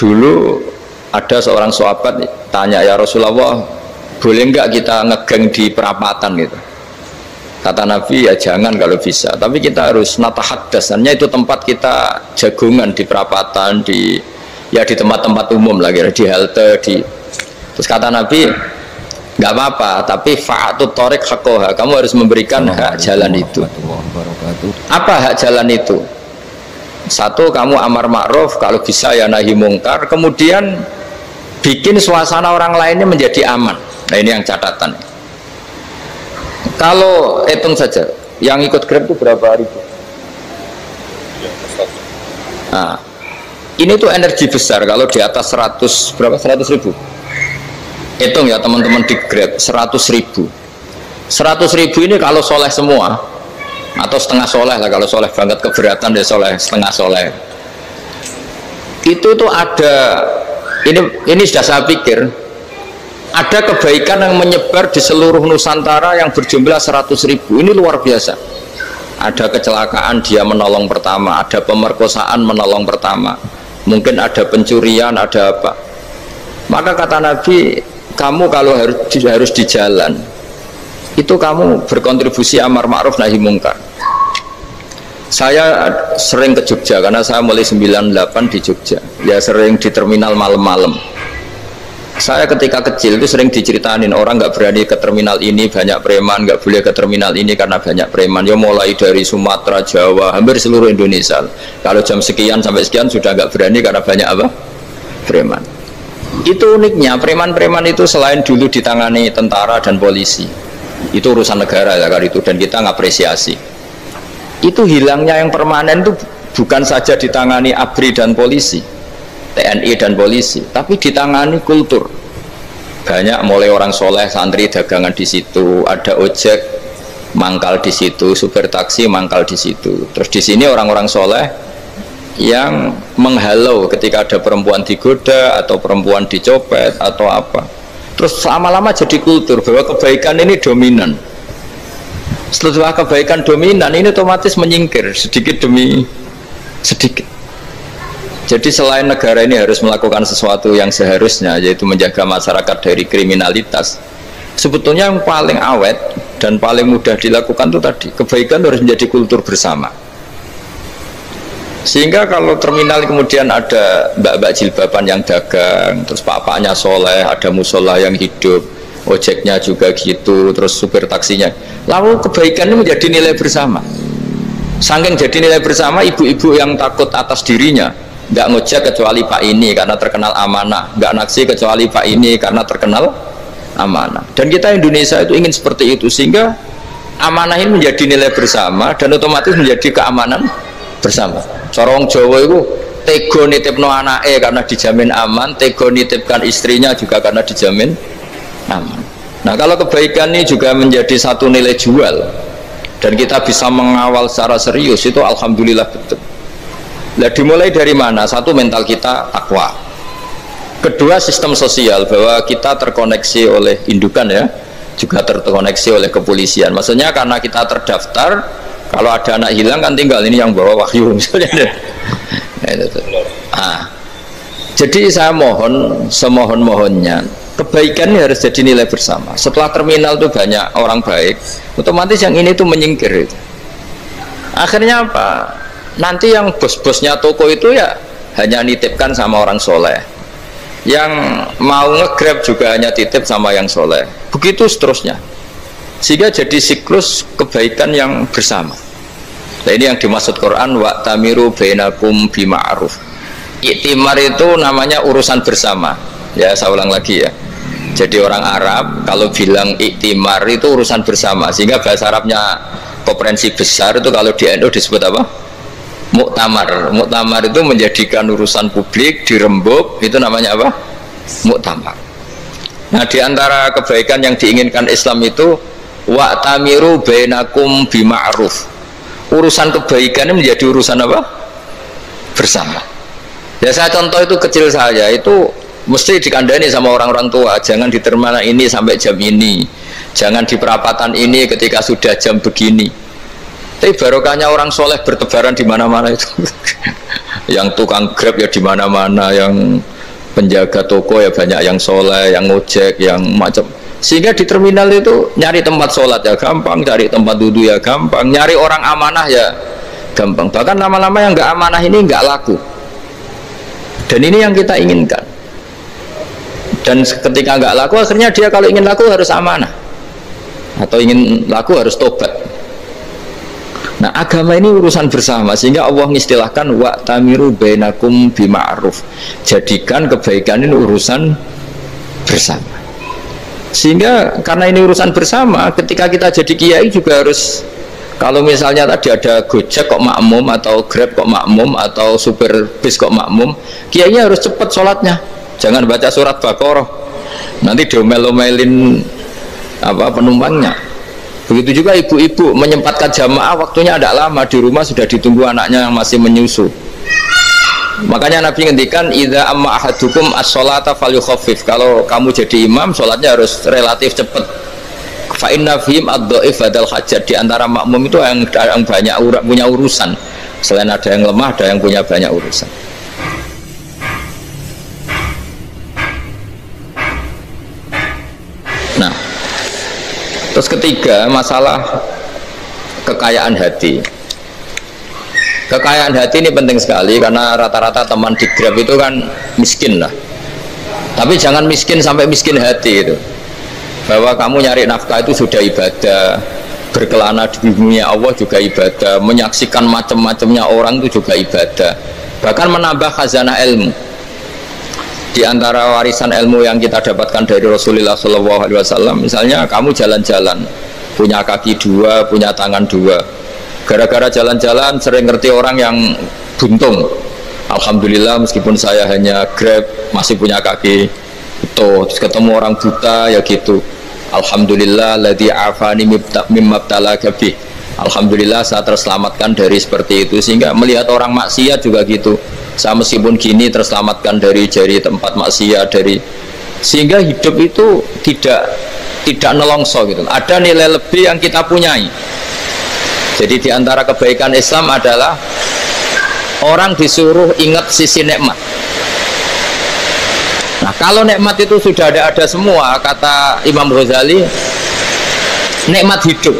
Dulu ada seorang sahabat tanya, ya Rasulullah, boleh nggak kita ngegeng di perapatan gitu? Kata Nabi, ya jangan kalau bisa, tapi kita harus natahaddasannya, itu tempat kita jagungan di perapatan, di tempat-tempat umum lagi, di halte, terus kata Nabi, nggak apa-apa, tapi fa'atut thoriq haqqaha, kamu harus memberikan hak jalan itu. Apa hak jalan itu? Satu, kamu amar ma'ruf, kalau bisa ya nahi mungkar, kemudian bikin suasana orang lainnya menjadi aman. Nah ini yang catatan. Kalau hitung saja, yang ikut Grab itu berapa hari? Nah, ini tuh energi besar kalau di atas 100 berapa? 100 ribu. Hitung ya teman-teman di Grab, 100 ribu. 100 ribu ini kalau soleh semua, atau setengah soleh lah, kalau soleh banget keberatan dia soleh, setengah soleh. Itu tuh ada, ini sudah saya pikir, ada kebaikan yang menyebar di seluruh Nusantara yang berjumlah 100 ribu. Ini luar biasa. Ada kecelakaan dia menolong pertama, ada pemerkosaan menolong pertama, mungkin ada pencurian, ada apa. Maka kata Nabi, kamu kalau harus di jalan itu kamu berkontribusi amar ma'ruf nahi mungkar. Saya sering ke Jogja karena saya mulai 98 di Jogja, ya sering di terminal malam-malam. Saya ketika kecil itu sering diceritain orang nggak berani ke terminal ini, banyak preman, nggak boleh ke terminal ini karena banyak preman. Ya mulai dari Sumatera, Jawa, hampir seluruh Indonesia. Kalau jam sekian sampai sekian sudah nggak berani karena banyak apa? Preman. Itu uniknya, preman-preman itu selain dulu ditangani tentara dan polisi, itu urusan negara ya kali itu, dan kita ngapresiasi. Itu hilangnya yang permanen itu bukan saja ditangani ABRI dan polisi, TNI dan polisi, tapi ditangani kultur. Banyak mulai orang soleh, santri dagangan di situ, ada ojek mangkal di situ, supir taksi mangkal di situ. Terus di sini orang-orang soleh yang menghalau ketika ada perempuan digoda atau perempuan dicopet atau apa. Terus lama-lama jadi kultur bahwa kebaikan ini dominan. Setelah kebaikan dominan ini otomatis menyingkir sedikit demi sedikit. Jadi selain negara ini harus melakukan sesuatu yang seharusnya, yaitu menjaga masyarakat dari kriminalitas, sebetulnya yang paling awet dan paling mudah dilakukan itu tadi, kebaikan harus menjadi kultur bersama. Sehingga kalau terminal kemudian ada mbak-mbak jilbaban yang dagang, terus pak-paknya soleh, ada musola yang hidup, ojeknya juga gitu, terus supir taksinya, lalu kebaikan ini menjadi nilai bersama. Saking jadi nilai bersama, ibu-ibu yang takut atas dirinya, nggak ngojek kecuali Pak ini karena terkenal amanah, nggak naksi kecuali Pak ini karena terkenal amanah. Dan kita Indonesia itu ingin seperti itu, sehingga amanah ini menjadi nilai bersama dan otomatis menjadi keamanan bersama. Corong Jawa itu tego nitipno anake karena dijamin aman, tego nitipkan istrinya juga karena dijamin aman. Nah kalau kebaikan ini juga menjadi satu nilai jual dan kita bisa mengawal secara serius, itu alhamdulillah betul. Nah, dimulai dari mana? Satu, mental kita takwa. Kedua, sistem sosial, bahwa kita terkoneksi oleh indukan ya, juga terkoneksi oleh kepolisian. Maksudnya karena kita terdaftar, kalau ada anak hilang kan tinggal ini yang bawa wahyu misalnya. Nah, jadi saya mohon, semohon-mohonnya, kebaikan ini harus jadi nilai bersama. Setelah terminal itu banyak orang baik, otomatis yang ini tuh menyingkir itu. Akhirnya apa? Nanti yang bos-bosnya toko itu ya hanya nitipkan sama orang soleh, yang mau nge-grab juga hanya titip sama yang soleh, begitu seterusnya, sehingga jadi siklus kebaikan yang bersama. Nah ini yang dimaksud Quran, wa'tamiru bainakum bima'ruf. Iktimar itu namanya urusan bersama ya, saya ulang lagi ya. Jadi orang Arab kalau bilang iktimar itu urusan bersama, sehingga bahasa Arabnya konferensi besar itu kalau di NU disebut apa? Muktamar. Muktamar itu menjadikan urusan publik dirembuk, itu namanya apa? Muktamar. Nah diantara kebaikan yang diinginkan Islam itu wa'tamiru bainakum bima'ruf. Urusan kebaikan ini menjadi urusan apa? Bersama. Ya saya contoh itu kecil saja, itu mesti dikandani sama orang-orang tua, jangan di terminal ini sampai jam ini, jangan di perapatan ini ketika sudah jam begini. Tapi barokahnya orang soleh bertebaran di mana-mana itu. Yang tukang grab ya di mana-mana, yang penjaga toko ya banyak yang soleh, yang ngojek, yang macam. Sehingga di terminal itu nyari tempat sholat ya gampang, cari tempat duduk ya gampang, nyari orang amanah ya gampang. Bahkan lama-lama yang nggak amanah ini nggak laku. Dan ini yang kita inginkan. Dan ketika nggak laku, akhirnya dia kalau ingin laku harus amanah, atau ingin laku harus tobat. Nah, agama ini urusan bersama, sehingga Allah mengistilahkan wa tamiru bainakum bima'ruf. Jadikan kebaikan ini urusan bersama. Sehingga karena ini urusan bersama, ketika kita jadi kiai juga harus, kalau misalnya tadi ada Gojek kok makmum, atau Grab kok makmum, atau supir bis kok makmum, kiainya harus cepat sholatnya, jangan baca surat Baqarah, nanti diomel-omelin penumpangnya. Begitu juga ibu-ibu menyempatkan jamaah, waktunya tidak lama, di rumah sudah ditunggu anaknya yang masih menyusu. Makanya Nabi ngendikan idza amma ahadukum as-sholata falyukhaffif. Kalau kamu jadi imam, sholatnya harus relatif cepat. Fa inna fihim ad-dhaif badal hajat. Di antara makmum itu yang banyak punya urusan. Selain ada yang lemah, ada yang punya banyak urusan. Nah, terus ketiga, masalah kekayaan hati. Kekayaan hati ini penting sekali, karena rata-rata teman di Grab itu kan miskin lah. Tapi jangan miskin sampai miskin hati itu. Bahwa kamu nyari nafkah itu sudah ibadah, berkelana di dunia Allah juga ibadah, menyaksikan macam-macamnya orang itu juga ibadah. Bahkan menambah khazanah ilmu. Di antara warisan ilmu yang kita dapatkan dari Rasulullah SAW, misalnya kamu jalan-jalan, punya kaki dua, punya tangan dua. Gara-gara jalan-jalan sering ngerti orang yang buntung. Alhamdulillah meskipun saya hanya Grab masih punya kaki itu. Terus ketemu orang buta ya gitu. Alhamdulillah ladzi afani mimma btalaka bih. Alhamdulillah saya terselamatkan dari seperti itu. Sehingga melihat orang maksiat juga gitu. Saya meskipun gini terselamatkan dari tempat maksiat, sehingga hidup itu tidak nelongso gitu. Ada nilai lebih yang kita punyai. Jadi di antara kebaikan Islam adalah orang disuruh ingat sisi nikmat. Nah, kalau nikmat itu sudah ada semua, kata Imam Ghazali, nikmat hidup.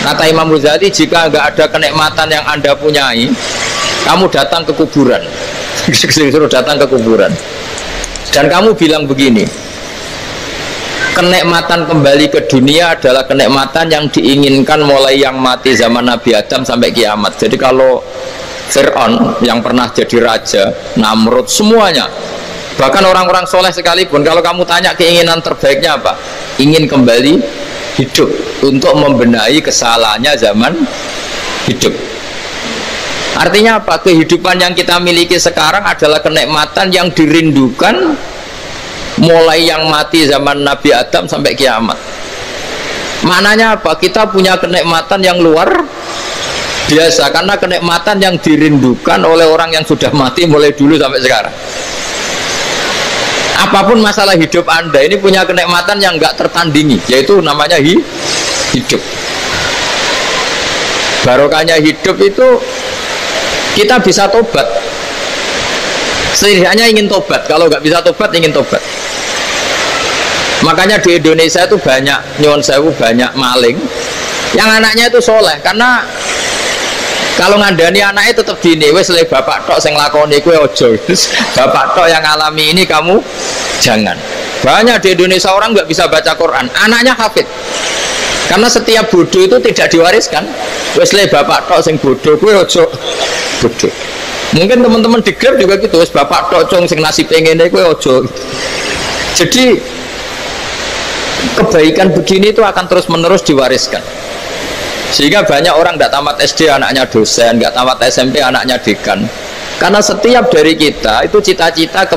Kata Imam Ghazali, jika nggak ada kenikmatan yang Anda punyai, kamu datang ke kuburan. Disuruh datang ke kuburan. Dan kamu bilang begini, kenikmatan kembali ke dunia adalah kenikmatan yang diinginkan mulai yang mati zaman Nabi Adam sampai kiamat. Jadi kalau Fir'aun yang pernah jadi raja, Namrud, semuanya, bahkan orang-orang soleh sekalipun, kalau kamu tanya keinginan terbaiknya apa? Ingin kembali hidup untuk membenahi kesalahannya zaman hidup. Artinya apa? Kehidupan yang kita miliki sekarang adalah kenikmatan yang dirindukan mulai yang mati zaman Nabi Adam sampai kiamat. Maknanya apa? Kita punya kenikmatan yang luar biasa, karena kenikmatan yang dirindukan oleh orang yang sudah mati mulai dulu sampai sekarang. Apapun masalah hidup Anda, ini punya kenikmatan yang nggak tertandingi, yaitu namanya hidup. Barokahnya hidup itu kita bisa tobat. Setidaknya ingin tobat. Kalau nggak bisa tobat, ingin tobat. Makanya di Indonesia itu banyak nyuwun sewu, banyak maling yang anaknya itu soleh, karena kalau ngandani anaknya tetap gini, wes le bapak tok sing lakoni kowe ojo, bapak tok yang alami ini kamu jangan. Banyak di Indonesia orang nggak bisa baca Quran, anaknya hafid, karena setiap bodoh itu tidak diwariskan. Wes le bapak tok sing bodoh kowe ojo bodoh. Mungkin teman-teman di Grab juga gitu, wes bapak tok cong sing nasib ngene kowe ojo. Jadi kebaikan begini itu akan terus-menerus diwariskan. Sehingga banyak orang tidak tamat SD anaknya dosen, nggak tamat SMP anaknya dekan. Karena setiap dari kita itu cita-cita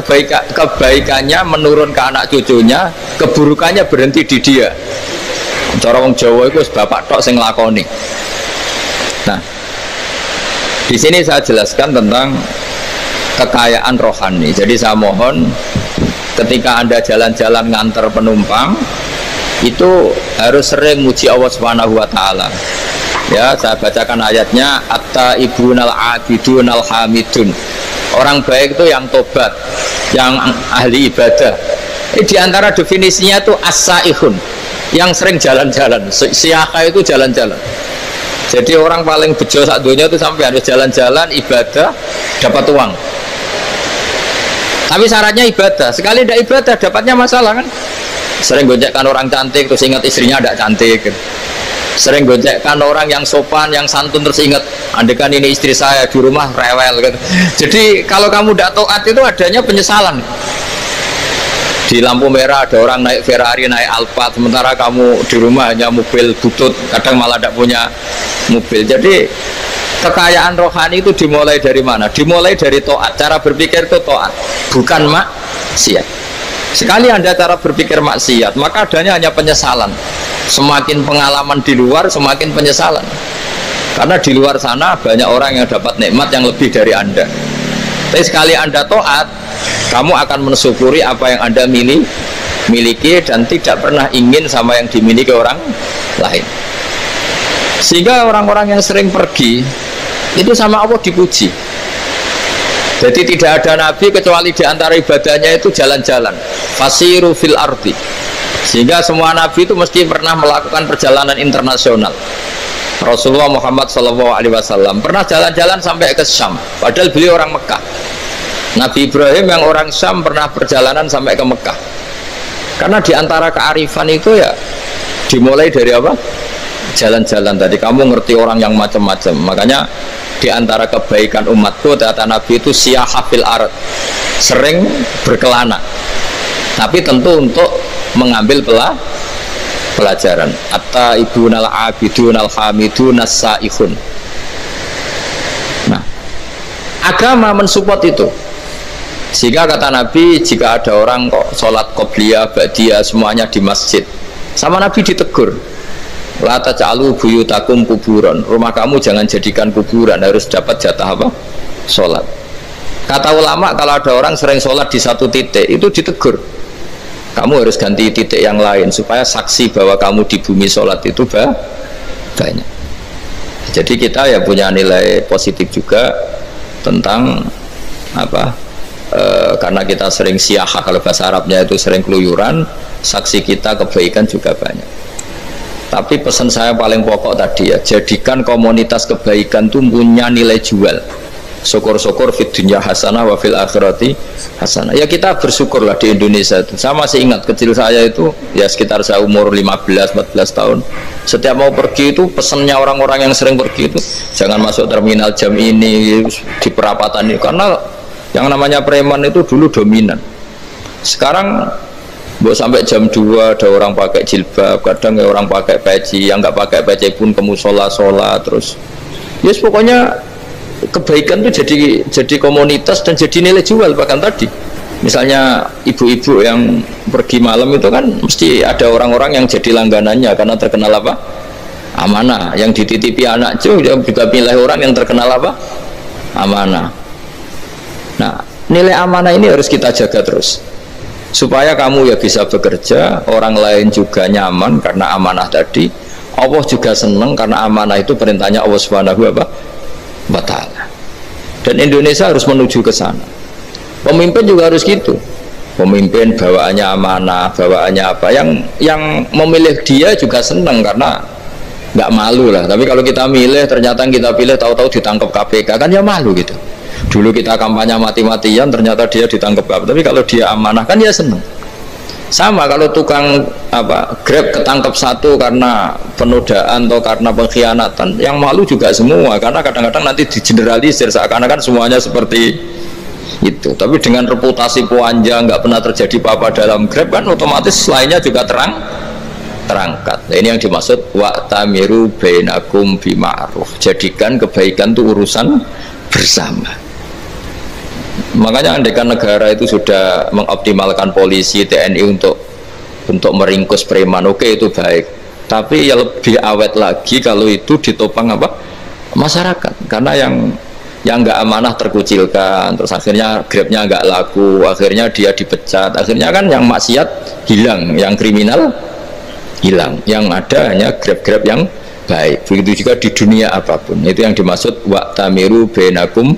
kebaikannya menurun ke anak cucunya, keburukannya berhenti di dia. Cara wong Jawa itu bapak tok sing nglakoni. Nah, di sini saya jelaskan tentang kekayaan rohani. Jadi saya mohon ketika Anda jalan-jalan ngantar penumpang itu harus sering muji Allah Subhanahu wa taala. Ya, saya bacakan ayatnya, at-taibunal abidunal hamidun. Orang baik itu yang tobat, yang ahli ibadah. Di antara definisinya itu as-saihun, yang sering jalan-jalan. Siyaka itu jalan-jalan. Jadi orang paling bejo sak dunia itu sampai harus jalan-jalan, ibadah, dapat uang. Tapi syaratnya ibadah. Sekali tidak ibadah, dapatnya masalah kan. Sering gonjekkan orang cantik, terus ingat istrinya tidak cantik. Sering gonjekkan orang yang sopan, yang santun, terus ingat, andekan ini istri saya di rumah rewel gitu. Jadi kalau kamu tidak taat itu adanya penyesalan. Di lampu merah ada orang naik Ferrari, naik Alphard, sementara kamu di rumah hanya mobil butut, kadang malah tidak punya mobil. Jadi kekayaan rohani itu dimulai dari mana? Dimulai dari taat. Cara berpikir itu taat, bukan maksiat. Sekali Anda cara berpikir maksiat, maka adanya hanya penyesalan. Semakin pengalaman di luar, semakin penyesalan. Karena di luar sana banyak orang yang dapat nikmat yang lebih dari Anda. Tapi sekali Anda taat, kamu akan mensyukuri apa yang Anda miliki dan tidak pernah ingin sama yang dimiliki orang lain. Sehingga orang-orang yang sering pergi itu sama Allah dipuji. Jadi tidak ada nabi kecuali di antara ibadahnya itu jalan-jalan. Fasiru fil ardi. Sehingga semua nabi itu mesti pernah melakukan perjalanan internasional. Rasulullah Muhammad SAW pernah jalan-jalan sampai ke Syam, padahal beliau orang Mekah. Nabi Ibrahim yang orang Syam pernah perjalanan sampai ke Mekah. Karena di antara kearifan itu ya dimulai dari apa? Jalan-jalan tadi. Kamu ngerti orang yang macam-macam. Makanya di antara kebaikan umatku kata Nabi itu siyaha fil ard, sering berkelana, tapi tentu untuk mengambil pelajaran. At-taibunal abidunal hamidunas saihun. Nah, agama mensupport itu. Sehingga kata Nabi, jika ada orang kok sholat qobliyah, ba'diyah semuanya di masjid, sama Nabi ditegur, la taj'alu buyutakum kuburan, rumah kamu jangan jadikan kuburan, harus dapat jatah apa? Sholat. Kata ulama, kalau ada orang sering sholat di satu titik, itu ditegur, kamu harus ganti titik yang lain supaya saksi bahwa kamu di bumi sholat itu banyak. Jadi kita ya punya nilai positif juga tentang apa? Karena kita sering siyaha, kalau bahasa Arabnya itu sering keluyuran, saksi kita kebaikan juga banyak. Tapi pesan saya paling pokok tadi ya, jadikan komunitas kebaikan itu punya nilai jual. Syukur-syukur fid dunya hasanah wa fil akhirati hasanah. Ya kita bersyukurlah di Indonesia itu. Saya masih ingat kecil saya itu ya sekitar saya umur 15-14 tahun. Setiap mau pergi itu pesannya orang-orang yang sering pergi itu jangan masuk terminal jam ini di perapatan ini, karena yang namanya preman itu dulu dominan. Sekarang sampai jam 2 ada orang pakai jilbab, kadang ya orang pakai peci, yang nggak pakai peci pun ke musola sholat terus. Yes, pokoknya kebaikan itu jadi komunitas dan jadi nilai jual. Bahkan tadi misalnya ibu-ibu yang pergi malam itu kan mesti ada orang-orang yang jadi langganannya karena terkenal apa? Amanah. Yang dititipi anak juga pilih orang yang terkenal apa? Amanah. Nah, nilai amanah ini harus kita jaga terus supaya kamu ya bisa bekerja, orang lain juga nyaman karena amanah tadi, Allah juga senang karena amanah itu perintahnya Allah Subhanahu wa ta'ala. Dan Indonesia harus menuju ke sana. Pemimpin juga harus gitu. Pemimpin bawaannya amanah, bawaannya apa, yang memilih dia juga senang karena nggak malu lah. Tapi kalau kita milih ternyata kita pilih tahu-tahu ditangkap KPK kan ya malu gitu. Dulu kita kampanye mati-matian ternyata dia ditangkap KPK, tapi kalau dia amanah kan dia senang. Sama kalau tukang Grab ketangkap satu karena penodaan atau karena pengkhianatan, yang malu juga semua, karena kadang-kadang nanti digeneralisir seakan-akan semuanya seperti itu. Tapi dengan reputasi panjang nggak pernah terjadi apa-apa dalam Grab kan otomatis lainnya juga terangkat. Nah, ini yang dimaksud wa'tamiru bainakum bima'ruf, jadikan kebaikan itu urusan bersama. Makanya andaikan negara itu sudah mengoptimalkan polisi, TNI untuk meringkus preman, oke, itu baik. Tapi ya lebih awet lagi kalau itu ditopang apa? Masyarakat. Karena yang nggak amanah terkucilkan, terus akhirnya Grabnya nggak laku, akhirnya dia dipecat, akhirnya kan yang maksiat hilang, yang kriminal hilang, yang ada hanya Grab-Grab yang baik. Begitu juga di dunia apapun. Itu yang dimaksud wa'tamiru bainakum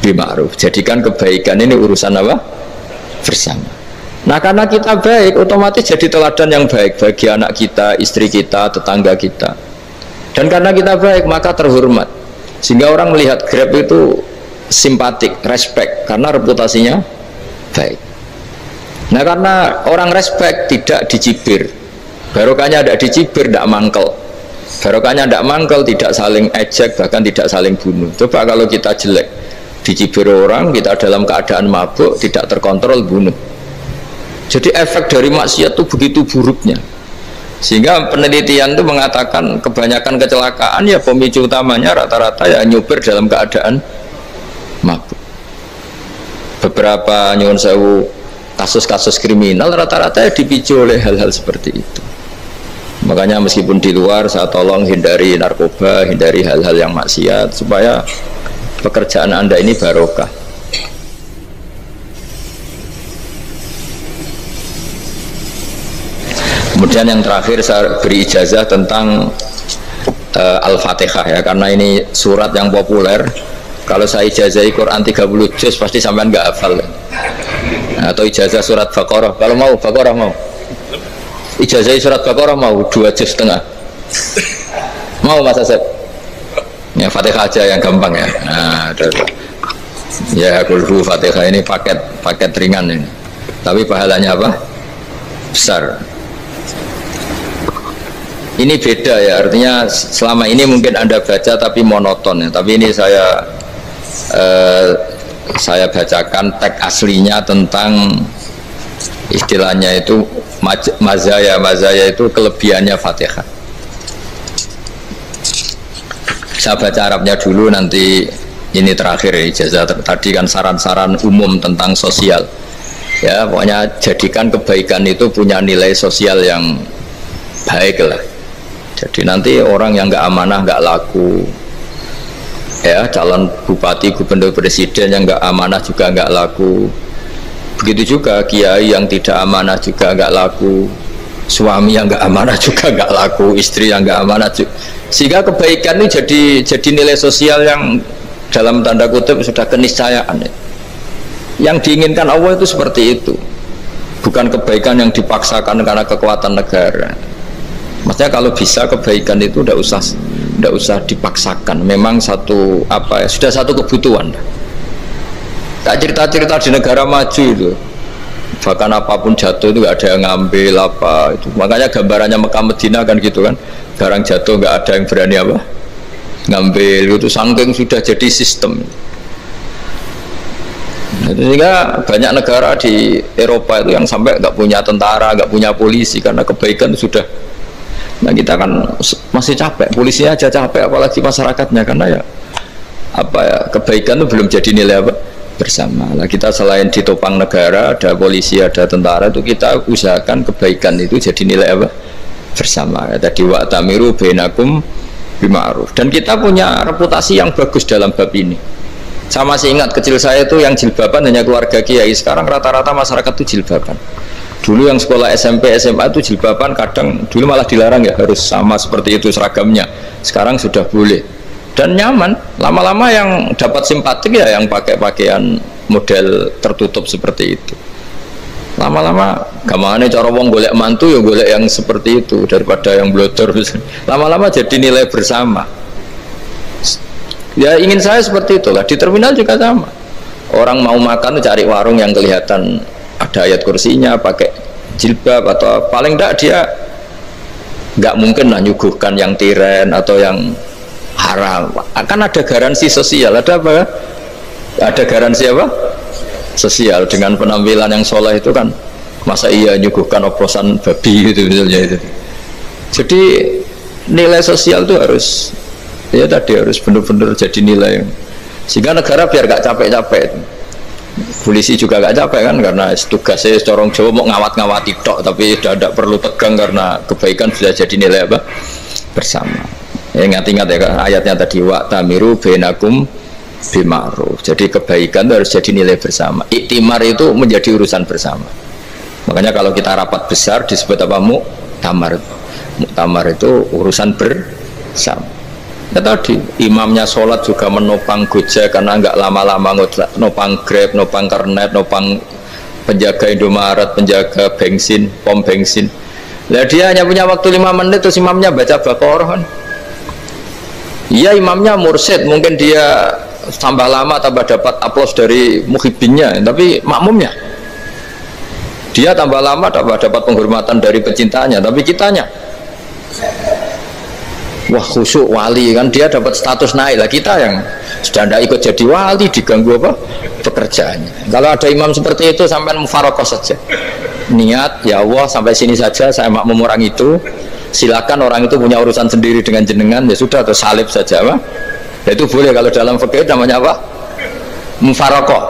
bima'ruf. Jadikan kebaikan ini urusan apa? Bersama. Nah karena kita baik, otomatis jadi teladan yang baik bagi anak kita, istri kita, tetangga kita. Dan karena kita baik maka terhormat. Sehingga orang melihat Grab itu simpatik, respect karena reputasinya baik. Nah karena orang respect tidak dicibir, barokahnya tidak dicibir, tidak mangkel. Barokahnya tidak mangkel, tidak saling ejek, bahkan tidak saling bunuh. Coba kalau kita jelek, dicibir orang, kita dalam keadaan mabuk, tidak terkontrol, bunuh. Jadi efek dari maksiat itu begitu buruknya. Sehingga penelitian itu mengatakan kebanyakan kecelakaan ya pemicu utamanya rata-rata ya nyupir dalam keadaan mabuk. Beberapa nyuwun sewu kasus-kasus kriminal rata-rata ya dipicu oleh hal-hal seperti itu. Makanya meskipun di luar saya tolong hindari narkoba, hindari hal-hal yang maksiat supaya pekerjaan Anda ini barokah. Kemudian yang terakhir saya beri ijazah tentang Al-Fatihah ya, karena ini surat yang populer. Kalau saya ijazahi Quran 30 juz pasti sampean nggak hafal. Atau ijazah surat Baqarah, kalau mau Baqarah mau. Ijazahi surat Baqarah mau 2 juz setengah. Mau Mas Asep? Ya Fatihah aja yang gampang ya. Nah, ya kulhu Fatihah ini paket ringan ini. Tapi pahalanya apa? Besar. Ini beda ya, artinya selama ini mungkin Anda baca tapi monoton ya. Tapi ini saya bacakan teks aslinya tentang istilahnya itu mazaya itu kelebihannya Fatihah. Saya baca Arabnya dulu, nanti ini terakhir ya, ijazah tadi kan saran-saran umum tentang sosial ya, pokoknya jadikan kebaikan itu punya nilai sosial yang baik lah. Jadi nanti orang yang nggak amanah nggak laku ya, calon bupati, gubernur, presiden yang nggak amanah juga nggak laku. Begitu juga kiai yang tidak amanah juga nggak laku, suami yang nggak amanah juga nggak laku, istri yang nggak amanah juga. Sehingga kebaikan itu jadi nilai sosial yang dalam tanda kutip sudah keniscayaan. Yang diinginkan Allah itu seperti itu, bukan kebaikan yang dipaksakan karena kekuatan negara. Maksudnya kalau bisa kebaikan itu tidak usah dipaksakan. Memang satu apa ya, sudah satu kebutuhan. Tak cerita-cerita di negara maju itu, bahkan apapun jatuh itu nggak ada yang ngambil apa itu. Makanya gambarannya Mekah Medina kan gitu kan, barang jatuh nggak ada yang berani apa ngambil itu, saking sudah jadi sistem. Sehingga banyak negara di Eropa itu yang sampai nggak punya tentara, nggak punya polisi karena kebaikan sudah. Nah kita kan masih capek, polisinya aja capek, apalagi masyarakatnya, karena ya apa ya, kebaikan itu belum jadi nilai apa bersama. Nah kita selain ditopang negara, ada polisi, ada tentara, itu kita usahakan kebaikan itu jadi nilai apa bersama. Ya, tadi wa'tamiru bainakum bima'ruf. Dan kita punya reputasi yang bagus dalam bab ini. Saya masih ingat kecil saya itu yang jilbaban hanya keluarga kiai. Sekarang rata-rata masyarakat itu jilbaban. Dulu yang sekolah SMP, SMA itu jilbaban kadang dulu malah dilarang ya, harus sama seperti itu seragamnya. Sekarang sudah boleh dan nyaman. Lama-lama yang dapat simpatik ya yang pakai pakaian model tertutup seperti itu. Lama-lama gamane cara wong golek mantu ya golek yang seperti itu daripada yang blodor. Lama-lama jadi nilai bersama. Ya ingin saya seperti itulah. Di terminal juga sama. Orang mau makan cari warung yang kelihatan ada ayat kursinya, pakai jilbab, atau paling tidak dia nggak mungkin lah nyuguhkan yang tiren atau yang haram. Akan ada garansi sosial, ada apa? Ada garansi apa? Sosial dengan penampilan yang soleh itu kan, masa iya nyuguhkan oplosan babi gitu misalnya itu. Jadi nilai sosial itu harus ya tadi harus benar-benar jadi nilai sehingga negara biar gak capek-capek. Polisi juga gak capek kan, karena tugasnya corong Jawa mau ngawat-ngawati tok, tapi sudah tidak perlu tegang karena kebaikan sudah jadi nilai apa bersama. Ya, ingat-ingat ya ayatnya tadi, wa'tamiru bainakum bima'ruf. Jadi kebaikan itu harus jadi nilai bersama. Iktimar itu menjadi urusan bersama. Makanya kalau kita rapat besar disebut apa? Muktamar. Muktamar itu urusan sama. Ya tadi imamnya sholat juga menopang Gojek karena nggak lama-lama nopang Grab, nopang Kernet, nopang penjaga Indomaret, penjaga bensin, pom bensin. Lah dia hanya punya waktu 5 menit terus imamnya baca Baqarah kan. Iya imamnya mursyid, mungkin dia tambah lama tambah dapat aplaus dari muhibbinnya, tapi makmumnya dia tambah lama tambah dapat penghormatan dari pecintanya, tapi kitanya wah khusyuk wali kan, dia dapat status naik lah, kita yang sudah tidak ikut jadi wali diganggu apa pekerjaannya. Kalau ada imam seperti itu sampai mufarokoh saja, niat ya Allah sampai sini saja saya makmum orang itu, silakan orang itu punya urusan sendiri dengan jenengan, ya sudah atau salib saja apa ya, itu boleh. Kalau dalam fikih namanya apa, mufarokoh.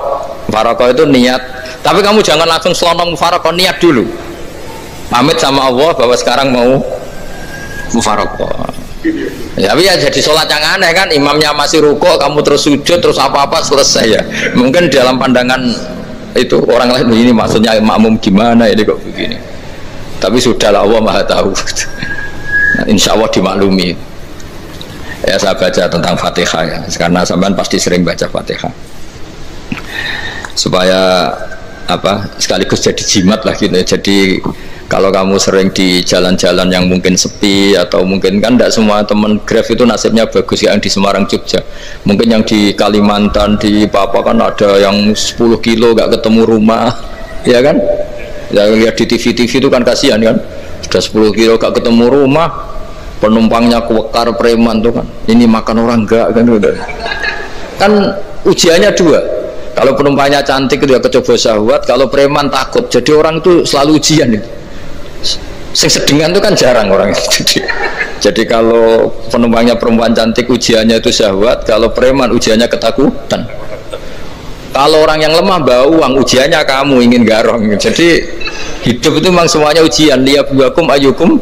Mufarokoh itu niat, tapi kamu jangan langsung selonong mufarokoh, niat dulu pamit sama Allah bahwa sekarang mau mufarokoh. Ya, tapi ya jadi sholat yang aneh kan, imamnya masih rukuk, kamu terus sujud, terus apa-apa selesai ya. Mungkin dalam pandangan itu orang lain ini maksudnya makmum gimana ini kok begini. Tapi sudahlah Allah Maha tahu. Nah, insya Allah dimaklumi. Ya saya baca tentang Fatihah ya, karena sampean pasti sering baca Fatihah. Supaya apa sekaligus jadi jimat lah gitu. Jadi kalau kamu sering di jalan-jalan yang mungkin sepi atau mungkin kan tidak semua teman Grab itu nasibnya bagus yang di Semarang Jogja, mungkin yang di Kalimantan di Papua kan ada yang 10 kilo gak ketemu rumah ya kan, ya lihat di TV-TV itu kan kasihan kan, sudah 10 kilo gak ketemu rumah, penumpangnya kuwekar preman tuh kan, ini makan orang enggak kan, udah kan ujiannya dua. Kalau penumpangnya cantik itu ya kecoba syahwat, kalau preman takut, jadi orang itu selalu ujian itu. Sing sedengan itu kan jarang orang itu. Jadi kalau penumpangnya perempuan cantik ujiannya itu syahwat, kalau preman ujiannya ketakutan. Kalau orang yang lemah bau uang ujiannya kamu ingin garong. Jadi hidup itu memang semuanya ujian. Liyabluwakum ayyukum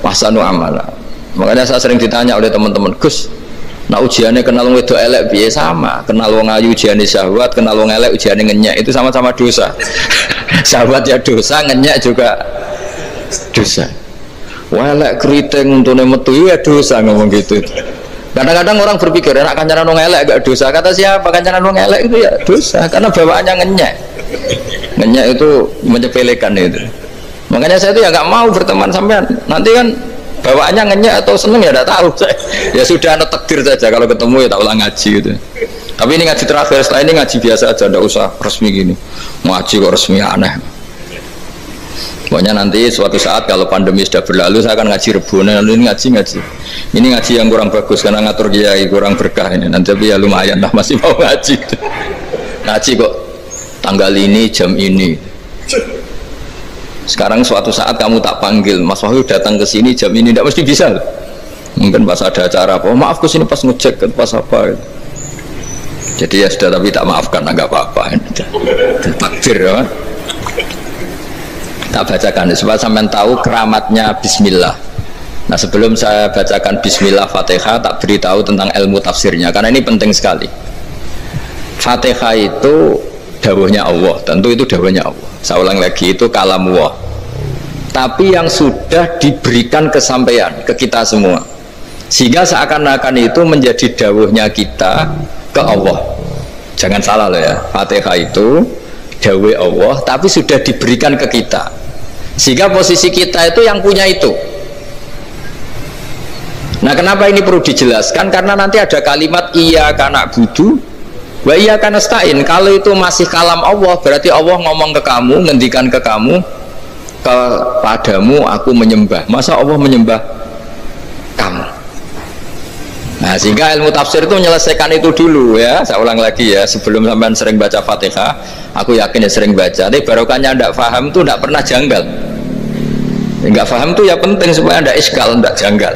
ahsanu amala. Makanya saya sering ditanya oleh teman-teman, Gus, nah ujiannya kenal wong wedok elek piye? Sama, kenal wong ayu ujiannya syahwat, kenal wong elek ujiannya ngenyek, itu sama-sama dosa. Syahwat ya dosa, ngenyek juga dosa. Welek keriting untuk metu ya dosa, ngomong gitu. Kadang-kadang orang berpikir enak kancanan wong elek gak dosa. Kata siapa kancanan wong elek itu ya dosa, karena bawaannya ngenyek. Ngenyek itu menyepelekan itu. Makanya saya itu ya nggak mau berteman sampean. Nanti kan bawaannya ngenyek atau seneng ya tidak tahu. Ya sudah ada takdir saja, kalau ketemu ya tak ulang ngaji gitu. Tapi ini ngaji terakhir, setelah ini ngaji biasa aja, tidak usah resmi gini. Ngaji kok resmi aneh. Pokoknya nanti suatu saat kalau pandemi sudah berlalu saya akan ngaji Rebona, ini ngaji ini ngaji yang kurang bagus karena ngatur kiai kurang berkah ini nanti, tapi ya lumayan lah masih mau ngaji. Ngaji kok tanggal ini jam ini. Sekarang suatu saat kamu tak panggil Mas Wahyu datang ke sini jam ini, tidak mesti bisa. Mungkin pas ada acara apa, oh, maaf ke sini pas ngecek pas apa. Jadi ya sudah, tapi tak maafkan, enggak apa-apa. Takdir ya. Tak bacakan supaya sampean tahu keramatnya Bismillah. Nah sebelum saya bacakan Bismillah Fatihah, tak beritahu tentang ilmu tafsirnya karena ini penting sekali. Fatihah itu dawuhnya Allah, tentu itu dawuhnya Allah. Saya ulang lagi, itu kalam Allah. Tapi yang sudah diberikan kesampaian ke kita semua, sehingga seakan-akan itu menjadi dawuhnya kita ke Allah. Jangan salah loh ya, Fatihah itu dawuh Allah, tapi sudah diberikan ke kita, sehingga posisi kita itu yang punya itu. Nah kenapa ini perlu dijelaskan? Karena nanti ada kalimat iyyaka na'budu wa iyyaka nasta'in. Kalau itu masih kalam Allah, berarti Allah ngomong ke kamu, ngendikan ke kamu, kepadamu aku menyembah. Masa Allah menyembah kamu? Nah sehingga ilmu tafsir itu menyelesaikan itu dulu ya. Saya ulang lagi ya, sebelum sampean sering baca Fatihah, aku yakin ya sering baca, tapi barokahnya tidak paham itu tidak pernah janggal. Enggak paham itu ya penting supaya tidak iskal, tidak janggal.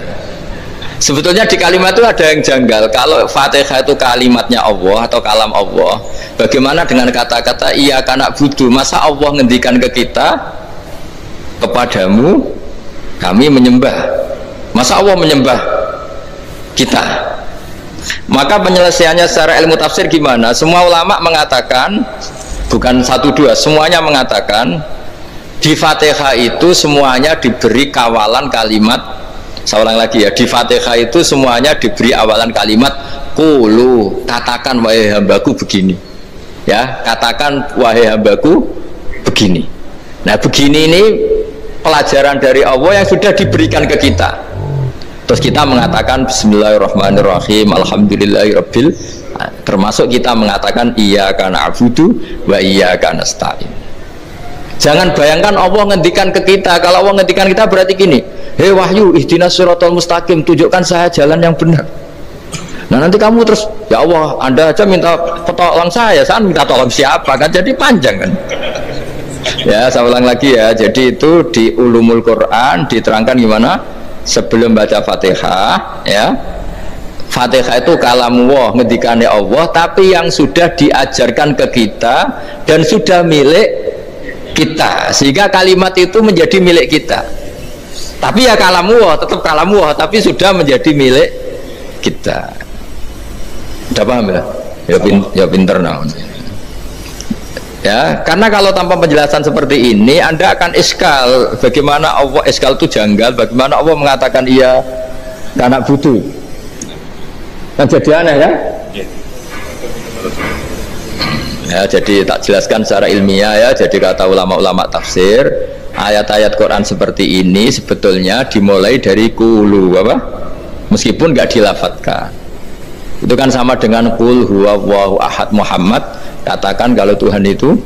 Sebetulnya di kalimat itu ada yang janggal. Kalau Fatihah itu kalimatnya Allah atau kalam Allah, bagaimana dengan kata-kata iyyaka na'budu? Masa Allah ngendikan ke kita, kepadamu kami menyembah? Masa Allah menyembah kita? Maka penyelesaiannya secara ilmu tafsir gimana? Semua ulama mengatakan, bukan satu dua, semuanya mengatakan di Fatihah itu semuanya diberi kawalan kalimat Saya ulang lagi ya, di Fatihah itu semuanya diberi awalan kalimat qulu, katakan wahai hambaku begini. Ya, katakan wahai hambaku begini. Nah, begini ini pelajaran dari Allah yang sudah diberikan ke kita. Terus kita mengatakan bismillahirrahmanirrahim, alhamdulillahirabbil, termasuk kita mengatakan iyyaka na'budu wa iyyaka nasta'in. Jangan bayangkan Allah ngendikan ke kita. Kalau Allah ngendikan kita berarti gini, hei wahyu ihdinas siratal mustaqim, tunjukkan saya jalan yang benar. Nah nanti kamu terus, ya Allah, Anda aja minta tolong saya minta tolong siapa, kan jadi panjang kan. Ya, saya ulang lagi ya. Jadi itu di Ulumul Quran diterangkan gimana sebelum baca Fatihah, ya. Fatihah itu kalamullah, ngendikane Allah, tapi yang sudah diajarkan ke kita dan sudah milik kita, sehingga kalimat itu menjadi milik kita. Tapi ya kalamullah, tetap kalamullah, tapi sudah menjadi milik kita. Udah paham ya? Ya pinter nah. Ya, karena kalau tanpa penjelasan seperti ini Anda akan iskal, bagaimana Allah, iskal itu janggal, bagaimana Allah mengatakan iya karena butuh, kan jadi aneh ya? Ya, jadi tak jelaskan secara ilmiah ya. Jadi kata ulama-ulama tafsir, ayat-ayat Quran seperti ini sebetulnya dimulai dari qulu, apa? Meskipun nggak dilafatkan. Itu kan sama dengan qul huwallahu ahad Muhammad, katakan kalau Tuhan itu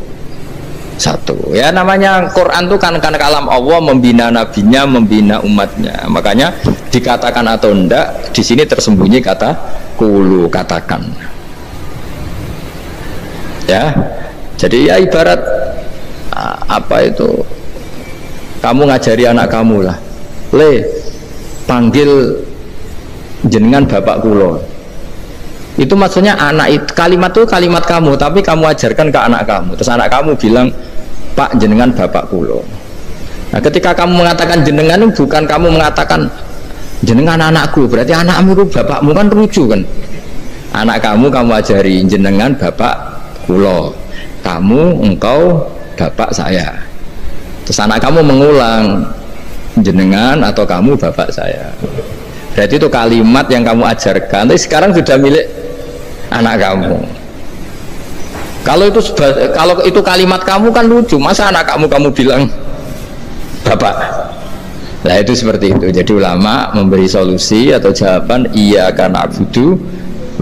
satu. Ya namanya Quran itu kan kalam Allah, membina nabinya, membina umatnya. Makanya dikatakan atau enggak, di sini tersembunyi kata qulu, katakan. Ya, jadi ya ibarat apa itu, kamu ngajari anak kamu lah, panggil jenengan bapak kulo. Itu maksudnya anak itu, kalimat itu kalimat kamu, tapi kamu ajarkan ke anak kamu. Terus anak kamu bilang, Pak jenengan bapak kulo. Nah ketika kamu mengatakan jenengan, bukan kamu mengatakan jenengan anakku, berarti anakmu itu bapakmu, kan lucu kan. Anak kamu ajari jenengan bapak kulo, kamu engkau bapak saya. Terus anak kamu mengulang jenengan atau kamu bapak saya. Berarti itu kalimat yang kamu ajarkan, tapi sekarang sudah milik anak kamu. Kalau itu kalimat kamu kan lucu, masa anak kamu bilang bapak. Nah itu seperti itu. Jadi ulama memberi solusi atau jawaban iyyaka na'budu.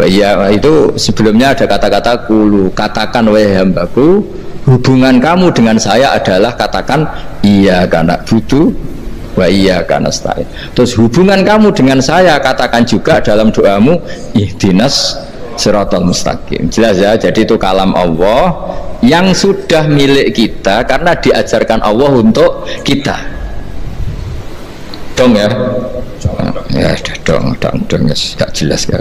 Ya itu sebelumnya ada kata-kata qulu, katakan wahai hambaku, hubungan kamu dengan saya adalah katakan iyyaka na'budu wa iyyaka nasta'in. Terus hubungan kamu dengan saya katakan juga dalam doamu ihdinas siratal mustaqim. Jelas ya, jadi itu kalam Allah yang sudah milik kita karena diajarkan Allah untuk kita. Dong ya? Ya dong ya, jelas ya.